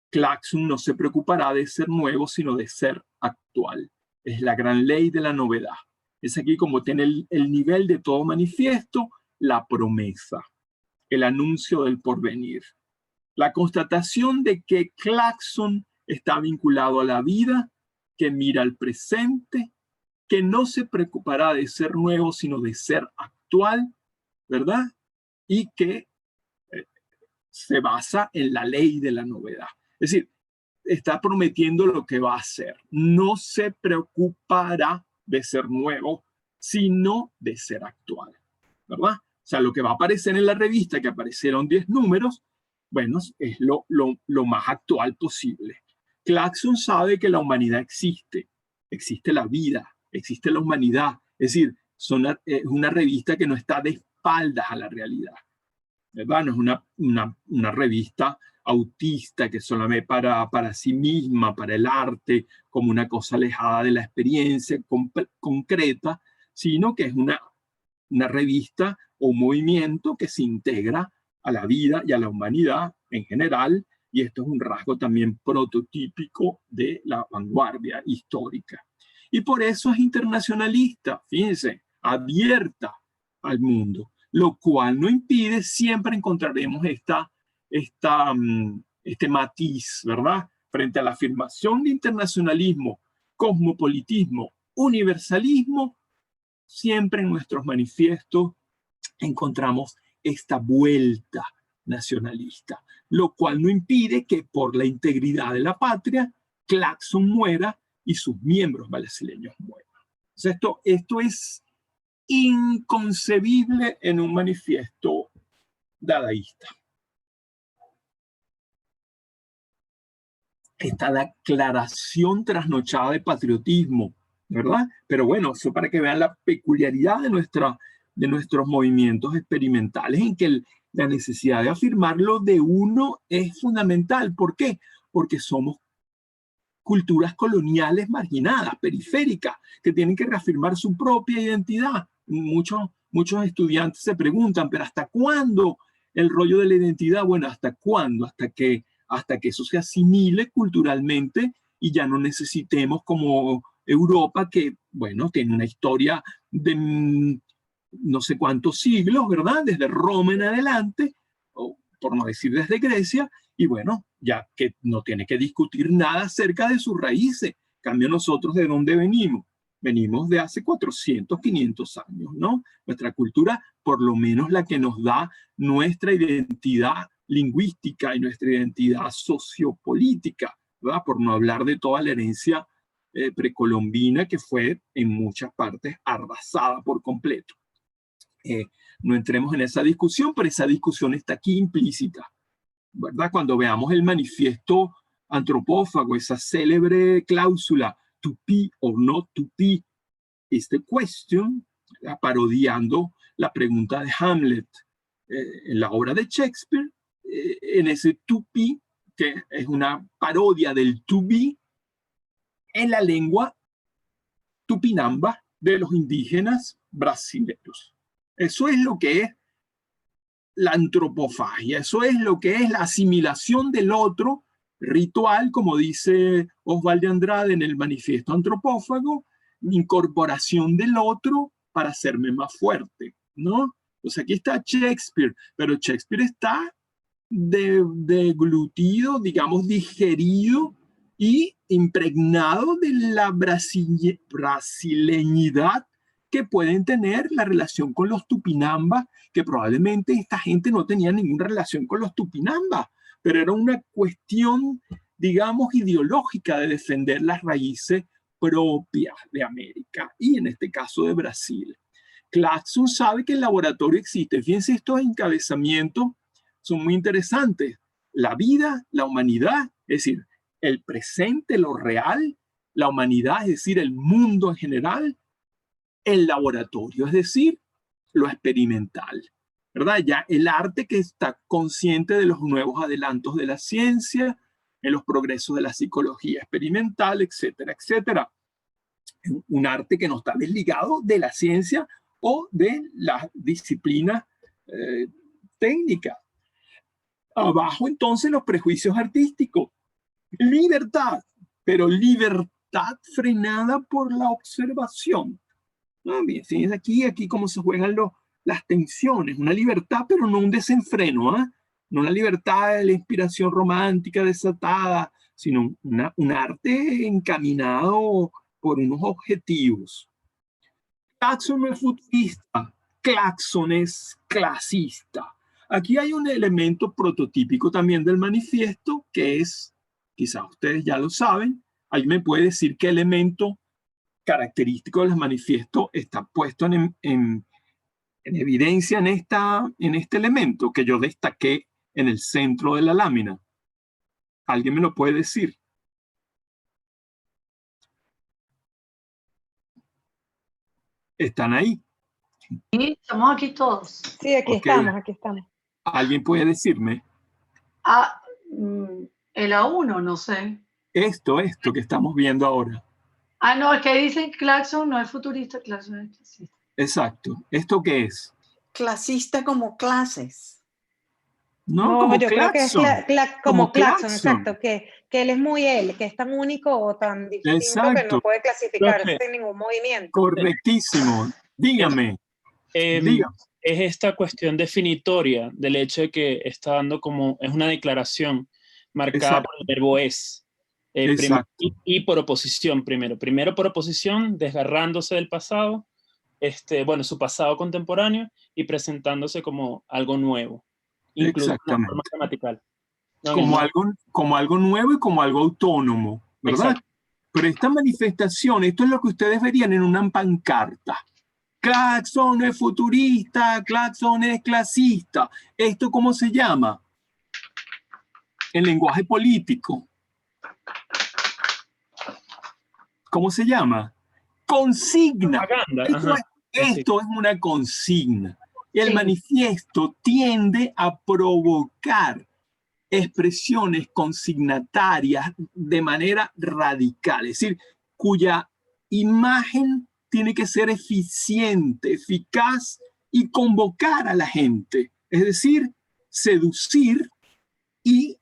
Claxon no se preocupará de ser nuevo, sino de ser actual. Es la gran ley de la novedad. Es aquí como tiene el nivel de todo manifiesto, la promesa, el anuncio del porvenir. La constatación de que Claxon está vinculado a la vida, que mira al presente, que no se preocupará de ser nuevo, sino de ser actual, ¿verdad? Y que se basa en la ley de la novedad. Es decir, está prometiendo lo que va a hacer. No se preocupará de ser nuevo, sino de ser actual, ¿verdad? O sea, lo que va a aparecer en la revista, que aparecieron 10 números, bueno, es lo más actual posible. Claxon sabe que la humanidad existe la vida, existe la humanidad. Es decir, es una revista que no está de espaldas a la realidad, ¿verdad? No es una revista autista que solo ve para sí misma, para el arte, como una cosa alejada de la experiencia concreta, sino que es una revista o un movimiento que se integra a la vida y a la humanidad en general, y esto es un rasgo también prototípico de la vanguardia histórica. Y por eso es internacionalista, fíjense, abierta al mundo, lo cual no impide, siempre encontraremos este matiz, ¿verdad? Frente a la afirmación de internacionalismo cosmopolitismo, universalismo, siempre en nuestros manifiestos encontramos esta vuelta nacionalista, lo cual no impide que por la integridad de la patria, Claxon muera y sus miembros brasileños mueran. O sea, esto es inconcebible en un manifiesto dadaísta. Esta declaración trasnochada de patriotismo, ¿verdad? Pero bueno, eso para que vean la peculiaridad de nuestros movimientos experimentales, en que la necesidad de afirmarlo de uno es fundamental. ¿Por qué? Porque somos culturas coloniales marginadas, periféricas, que tienen que reafirmar su propia identidad. Muchos estudiantes se preguntan, ¿pero hasta cuándo el rollo de la identidad? Bueno, ¿hasta cuándo? Hasta que eso se asimile culturalmente y ya no necesitemos como Europa, que, bueno, tiene una historia de no sé cuántos siglos, ¿verdad? Desde Roma en adelante, o por no decir desde Grecia, y bueno, ya que no tiene que discutir nada acerca de sus raíces. En cambio, nosotros, ¿de dónde venimos? Venimos de hace 400, 500 años, ¿no? Nuestra cultura, por lo menos la que nos da nuestra identidad lingüística y nuestra identidad sociopolítica, ¿verdad? Por no hablar de toda la herencia precolombina que fue en muchas partes arrasada por completo. No entremos en esa discusión, pero esa discusión está aquí implícita, ¿verdad? Cuando veamos el manifiesto antropófago, esa célebre cláusula, to be or not to be is the question, parodiando la pregunta de Hamlet en la obra de Shakespeare, en ese to be, que es una parodia del to be, en la lengua tupinamba de los indígenas brasileños. Eso es lo que es la antropofagia, eso es lo que es la asimilación del otro ritual, como dice Oswald de Andrade en el manifiesto antropófago, incorporación del otro para hacerme más fuerte, ¿no? Pues aquí está Shakespeare, pero Shakespeare está deglutido, digamos, digerido y impregnado de la brasileñidad que pueden tener la relación con los tupinambas, que probablemente esta gente no tenía ninguna relación con los tupinambas, pero era una cuestión, digamos, ideológica de defender las raíces propias de América y en este caso de Brasil. Claxon sabe que el laboratorio existe. Fíjense, estos encabezamientos son muy interesantes. La vida, la humanidad, es decir, el presente, lo real, la humanidad, es decir, el mundo en general, el laboratorio, es decir, lo experimental, ¿verdad? Ya el arte que está consciente de los nuevos adelantos de la ciencia, en los progresos de la psicología experimental, etcétera, etcétera. Un arte que no está desligado de la ciencia o de las disciplinas técnicas. Abajo, entonces, los prejuicios artísticos. Libertad, pero libertad frenada por la observación. ¿No? Bien, fíjense aquí cómo se juegan las tensiones. Una libertad, pero no un desenfreno, ¿eh? No una libertad de la inspiración romántica desatada, sino un arte encaminado por unos objetivos. Claxon no es futurista, Claxon es clasista. Aquí hay un elemento prototípico también del manifiesto que es, quizás ustedes ya lo saben, ¿alguien me puede decir qué elemento característico del manifiesto está puesto en evidencia en este elemento que yo destaqué en el centro de la lámina? ¿Alguien me lo puede decir? ¿Están ahí? Sí, estamos aquí todos. Sí, aquí estamos, aquí estamos. ¿Alguien puede decirme? El A1, no sé. Esto que estamos viendo ahora. No, es que dicen Claxon no es futurista, Claxon es clasista. Exacto. ¿Esto qué es? Clasista como clases. No, como yo Claxon. Creo que es como Claxon, exacto, que él es muy él, que es tan único o tan distinto exacto. que no puede clasificarse en ningún movimiento. Correctísimo. Dígame. Dígame. Es esta cuestión definitoria del hecho de que está dando como, es una declaración marcada por el verbo es. Exacto. Y por oposición primero. Primero por oposición, desgarrándose del pasado, bueno, su pasado contemporáneo, y presentándose como algo nuevo, incluso en la forma Exactamente. gramatical. No, Como algo nuevo y como algo autónomo, ¿verdad? Exacto. Pero esta manifestación, esto es lo que ustedes verían en una pancarta. Claxon es futurista, Claxon es clasista. ¿Esto cómo se llama? En lenguaje político. ¿Cómo se llama? Consigna. Propaganda. Esto es una consigna. El Sí. manifiesto tiende a provocar expresiones consignatarias de manera radical, es decir, cuya imagen tiene que ser eficiente, eficaz y convocar a la gente, es decir, seducir y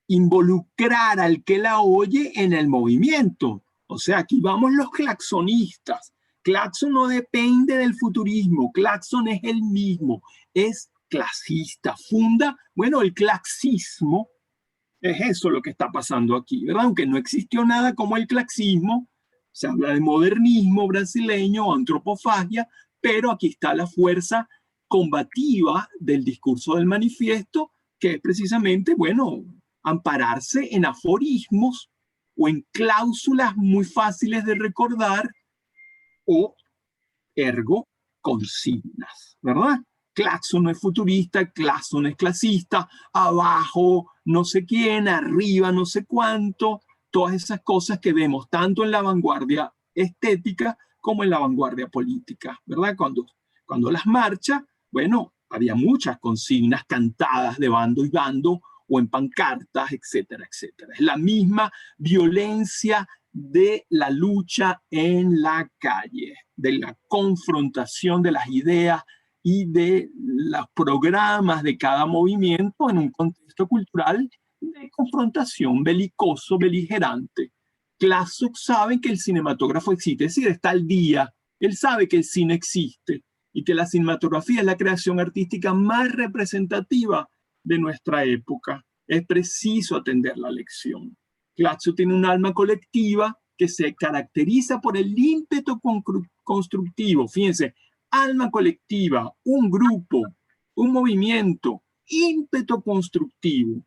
involucrar al que la oye en el movimiento. O sea, aquí vamos los claxonistas. Claxon no depende del futurismo, Claxon es el mismo, es clasista, bueno, el claxismo es eso lo que está pasando aquí, ¿verdad? Aunque no existió nada como el claxismo, se habla de modernismo brasileño, antropofagia, pero aquí está la fuerza combativa del discurso del manifiesto, que es precisamente, bueno, ampararse en aforismos o en cláusulas muy fáciles de recordar o ergo consignas, ¿verdad? Claxon no es futurista, Claxon es clasista, abajo no sé quién, arriba no sé cuánto, todas esas cosas que vemos tanto en la vanguardia estética como en la vanguardia política, ¿verdad? Cuando las marchas, bueno, había muchas consignas cantadas de bando y bando o en pancartas, etcétera, etcétera. Es la misma violencia de la lucha en la calle, de la confrontación de las ideas y de los programas de cada movimiento en un contexto cultural de confrontación belicoso, beligerante. Klassuk sabe que el cinematógrafo existe, es decir, está al día. Él sabe que el cine existe y que la cinematografía es la creación artística más representativa de nuestra época. Es preciso atender la lección. Klassuk tiene un alma colectiva que se caracteriza por el ímpetu constructivo. Fíjense, alma colectiva, un grupo, un movimiento, ímpetu constructivo.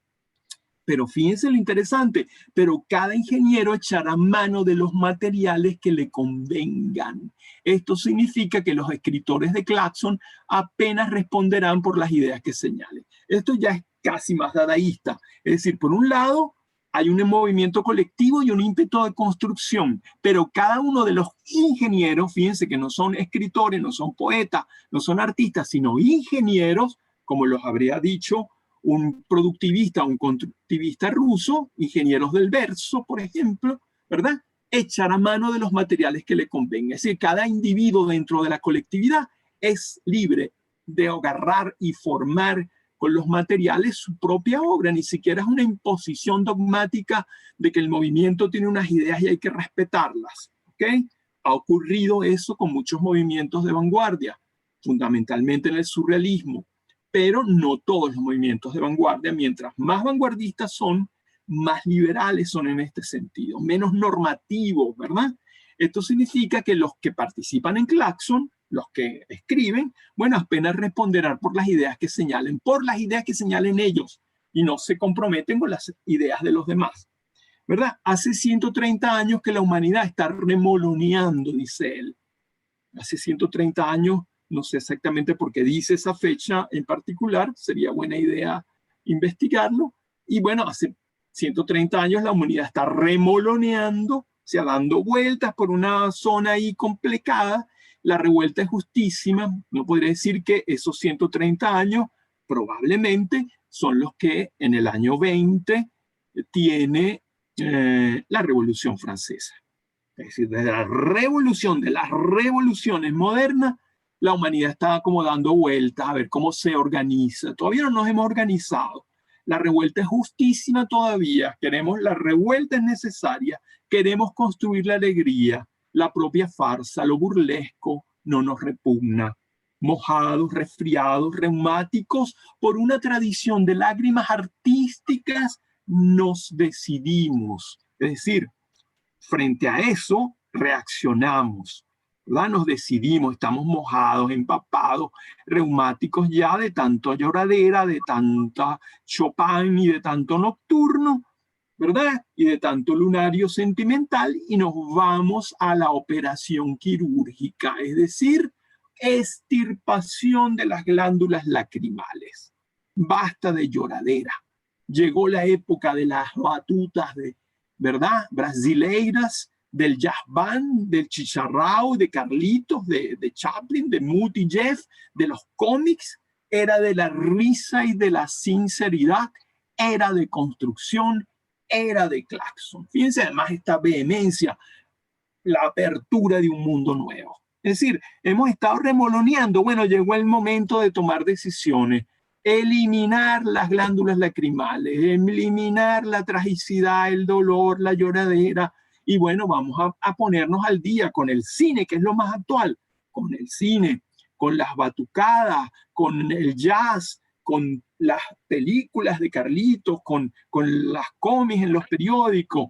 Pero fíjense lo interesante, pero cada ingeniero echará mano de los materiales que le convengan. Esto significa que los escritores de Claxon apenas responderán por las ideas que señalen. Esto ya es casi más dadaísta. Es decir, por un lado, hay un movimiento colectivo y un ímpetu de construcción, pero cada uno de los ingenieros, fíjense que no son escritores, no son poetas, no son artistas, sino ingenieros, como los habría dicho un productivista, un constructivista ruso, ingenieros del verso, por ejemplo, ¿verdad? Echar a mano de los materiales que le convenga. Es decir, cada individuo dentro de la colectividad es libre de agarrar y formar con los materiales su propia obra. Ni siquiera es una imposición dogmática de que el movimiento tiene unas ideas y hay que respetarlas. ¿Okay? Ha ocurrido eso con muchos movimientos de vanguardia, fundamentalmente en el surrealismo, pero no todos los movimientos de vanguardia. Mientras más vanguardistas son, más liberales son en este sentido, menos normativos, ¿verdad? Esto significa que los que participan en Claxon, los que escriben, bueno, apenas responderán por las ideas que señalen ellos y no se comprometen con las ideas de los demás, ¿verdad? Hace 130 años que la humanidad está remoloneando, dice él. Hace 130 años, no sé exactamente por qué dice esa fecha en particular, sería buena idea investigarlo. Y bueno, hace 130 años la humanidad está remoloneando, o sea, dando vueltas por una zona ahí complicada. La revuelta es justísima. No podría decir que esos 130 años probablemente son los que en el año 20 tiene la Revolución Francesa. Es decir, desde la revolución, de las revoluciones modernas, la humanidad está como dando vueltas a ver cómo se organiza. Todavía no nos hemos organizado. La revuelta es justísima todavía. La revuelta es necesaria. Queremos construir la alegría, la propia farsa, lo burlesco no nos repugna. Mojados, resfriados, reumáticos, por una tradición de lágrimas artísticas, nos decidimos. Es decir, frente a eso reaccionamos, ¿verdad? Nos decidimos, estamos mojados, empapados, reumáticos ya de tanto lloradera, de tanta Chopin y de tanto nocturno, ¿verdad? Y de tanto lunario sentimental, y nos vamos a la operación quirúrgica, es decir, extirpación de las glándulas lacrimales. Basta de lloradera. Llegó la época de las batutas, ¿verdad? Brasileiras, del jazz band, del chicharrao, de Carlitos, de Chaplin, de Mutt y Jeff, de los cómics. Era de la risa y de la sinceridad. Era de construcción, era de Claxon. Fíjense además esta vehemencia, la apertura de un mundo nuevo. Es decir, hemos estado remoloneando. Bueno, llegó el momento de tomar decisiones. Eliminar las glándulas lacrimales, eliminar la tragicidad, el dolor, la lloradera. Y bueno, vamos a ponernos al día con el cine, que es lo más actual. Con el cine, con las batucadas, con el jazz, con las películas de Carlitos, con las cómics en los periódicos.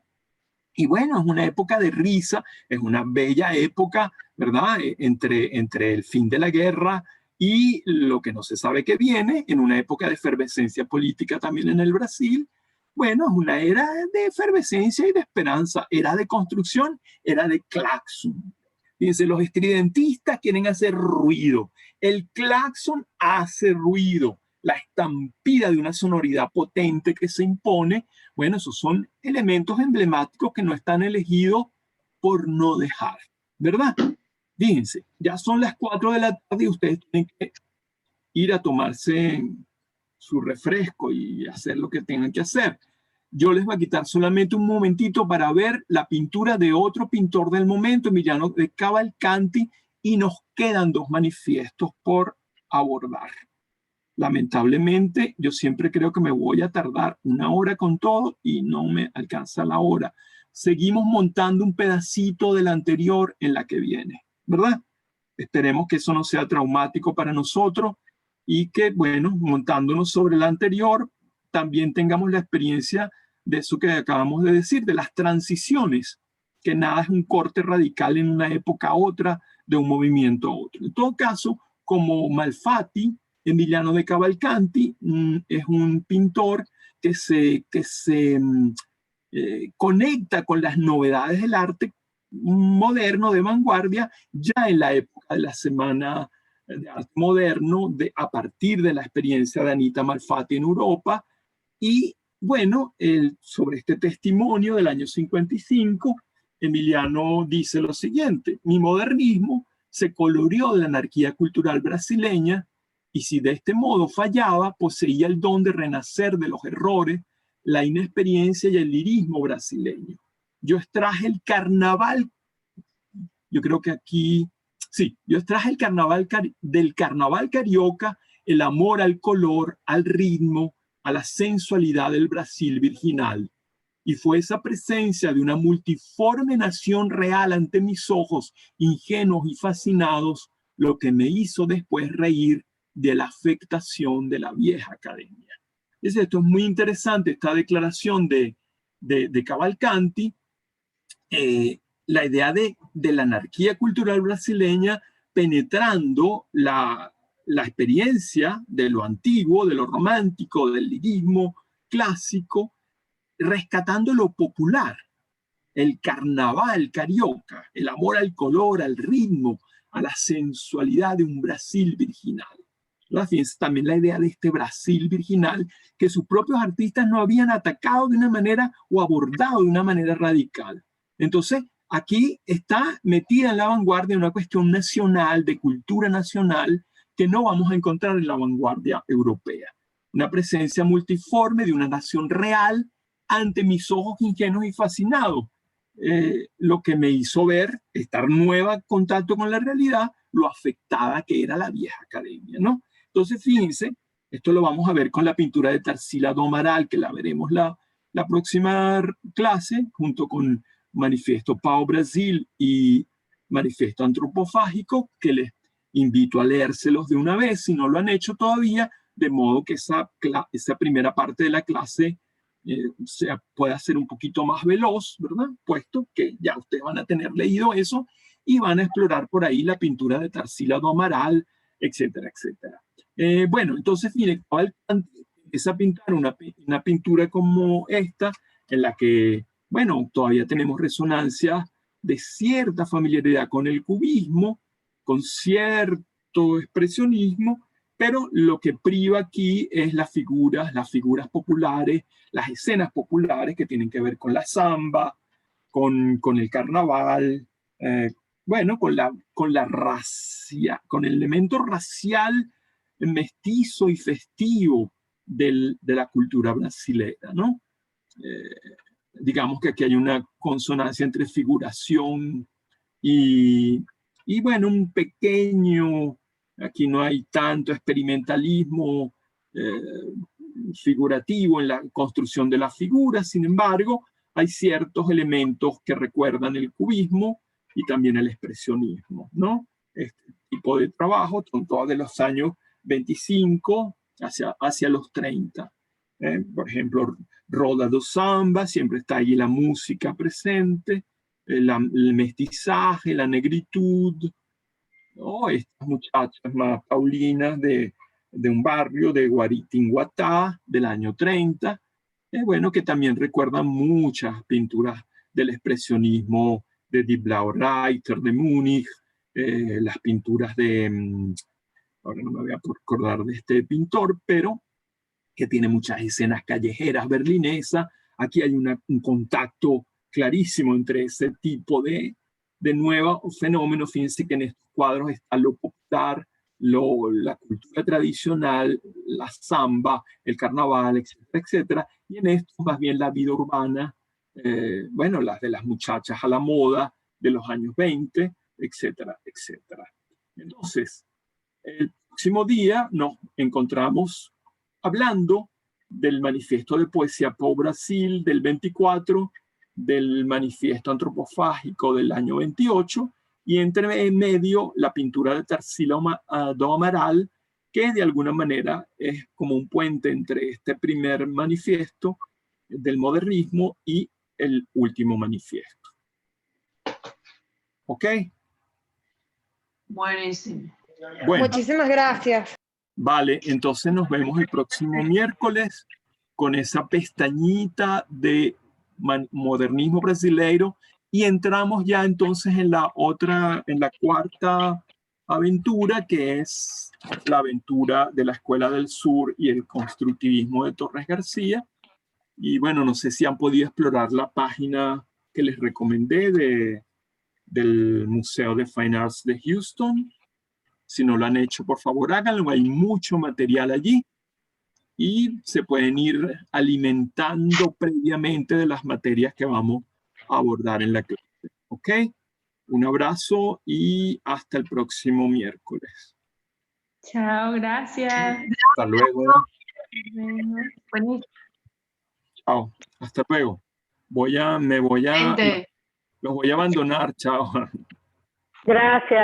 Y bueno, es una época de risa, es una bella época, ¿verdad? Entre el fin de la guerra y lo que no se sabe que viene, en una época de efervescencia política también en el Brasil. Bueno, es una era de efervescencia y de esperanza, era de construcción, era de claxon. Fíjense, los estridentistas quieren hacer ruido. El claxon hace ruido. La estampida de una sonoridad potente que se impone, bueno, esos son elementos emblemáticos que no están elegidos por no dejar, ¿verdad? Fíjense, ya son las 4 de la tarde y ustedes tienen que ir a tomarse su refresco y hacer lo que tengan que hacer. Yo les voy a quitar solamente un momentito para ver la pintura de otro pintor del momento, Emiliano de Cavalcanti, y nos quedan 2 manifiestos por abordar. Lamentablemente, yo siempre creo que me voy a tardar 1 hora con todo y no me alcanza la hora. Seguimos montando un pedacito del anterior en la que viene, ¿verdad? Esperemos que eso no sea traumático para nosotros y que, bueno, montándonos sobre el anterior, también tengamos la experiencia de eso que acabamos de decir, de las transiciones, que nada es un corte radical en una época a otra, de un movimiento a otro. En todo caso, como Malfatti, Emiliano de Cavalcanti es un pintor que se conecta con las novedades del arte moderno de vanguardia ya en la época de la Semana de Arte Moderno, a partir de la experiencia de Anita Malfatti en Europa. Y bueno, sobre este testimonio del año 55, Emiliano dice lo siguiente: mi modernismo se coloreó de la anarquía cultural brasileña, y si de este modo fallaba, poseía el don de renacer de los errores, la inexperiencia y el lirismo brasileño. Yo extraje el carnaval, yo creo que aquí, sí, yo extraje el carnaval del carnaval carioca, el amor al color, al ritmo, a la sensualidad del Brasil virginal. Y fue esa presencia de una multiforme nación real ante mis ojos, ingenuos y fascinados, lo que me hizo después reír de la afectación de la vieja academia. Esto es muy interesante, esta declaración de Cavalcanti, la idea de la anarquía cultural brasileña penetrando la experiencia de lo antiguo, de lo romántico, del lirismo clásico, rescatando lo popular, el carnaval carioca, el amor al color, al ritmo, a la sensualidad de un Brasil virginal. Fíjense también la idea de este Brasil virginal que sus propios artistas no habían atacado de una manera o abordado de una manera radical. Entonces, aquí está metida en la vanguardia una cuestión nacional, de cultura nacional, que no vamos a encontrar en la vanguardia europea. Una presencia multiforme de una nación real ante mis ojos ingenuos y fascinados. Lo que me hizo ver, estar nueva en contacto con la realidad, lo afectada que era la vieja academia, ¿no? Entonces, fíjense, esto lo vamos a ver con la pintura de Tarsila do Amaral, que la veremos la próxima clase, junto con Manifiesto Pau Brasil y Manifiesto Antropofágico, que les invito a leérselos de una vez, si no lo han hecho todavía, de modo que esa primera parte de la clase pueda ser un poquito más veloz, ¿verdad? Puesto que ya ustedes van a tener leído eso y van a explorar por ahí la pintura de Tarsila do Amaral, etcétera, etcétera. Bueno, entonces, miren, empieza a pintar una pintura como esta, en la que, bueno, todavía tenemos resonancia de cierta familiaridad con el cubismo, con cierto expresionismo, pero lo que priva aquí es las figuras populares, las escenas populares que tienen que ver con la samba, con el carnaval, bueno, con la racia, con el elemento racial mestizo y festivo de la cultura brasileña, ¿no? Digamos que aquí hay una consonancia entre figuración y bueno, un pequeño, aquí no hay tanto experimentalismo figurativo en la construcción de las figuras, sin embargo, hay ciertos elementos que recuerdan el cubismo y también el expresionismo, ¿no? Este tipo de trabajo son todos de los años 25 hacia los 30. Por ejemplo, Roda do Samba, siempre está ahí la música presente, el mestizaje, la negritud, ¿no? Estas muchachas más paulinas de un barrio de Guaritinguatá del año 30, bueno, que también recuerdan muchas pinturas del expresionismo de Die Blaue Reiter de Múnich, las pinturas de, ahora no me voy a acordar de este pintor, pero que tiene muchas escenas callejeras berlinesas. Aquí hay un contacto clarísimo entre ese tipo de nuevos fenómenos. Fíjense que en estos cuadros está lo popular, la cultura tradicional, la samba, el carnaval, etcétera, etcétera. Y en esto más bien la vida urbana, bueno, las de las muchachas a la moda de los años 20, etcétera, etcétera. Entonces, el próximo día nos encontramos hablando del manifiesto de Poesía Pau Brasil del 24, del manifiesto antropofágico del año 28, y entre en medio la pintura de Tarsila do Amaral, que de alguna manera es como un puente entre este primer manifiesto del modernismo y el último manifiesto. ¿Ok? Buenísimo. Bueno. Muchísimas gracias. Vale, entonces nos vemos el próximo miércoles con esa pestañita de modernismo brasileiro y entramos ya entonces en la cuarta aventura, que es la aventura de la Escuela del Sur y el constructivismo de Torres García. Y bueno, no sé si han podido explorar la página que les recomendé del Museo de Fine Arts de Houston. Si no lo han hecho, por favor, háganlo. Hay mucho material allí y se pueden ir alimentando previamente de las materias que vamos a abordar en la clase. ¿Ok? Un abrazo y hasta el próximo miércoles. Chao, gracias. Hasta luego. Buenísimo. Chao. Hasta luego. Los voy a abandonar. Chao. Gracias.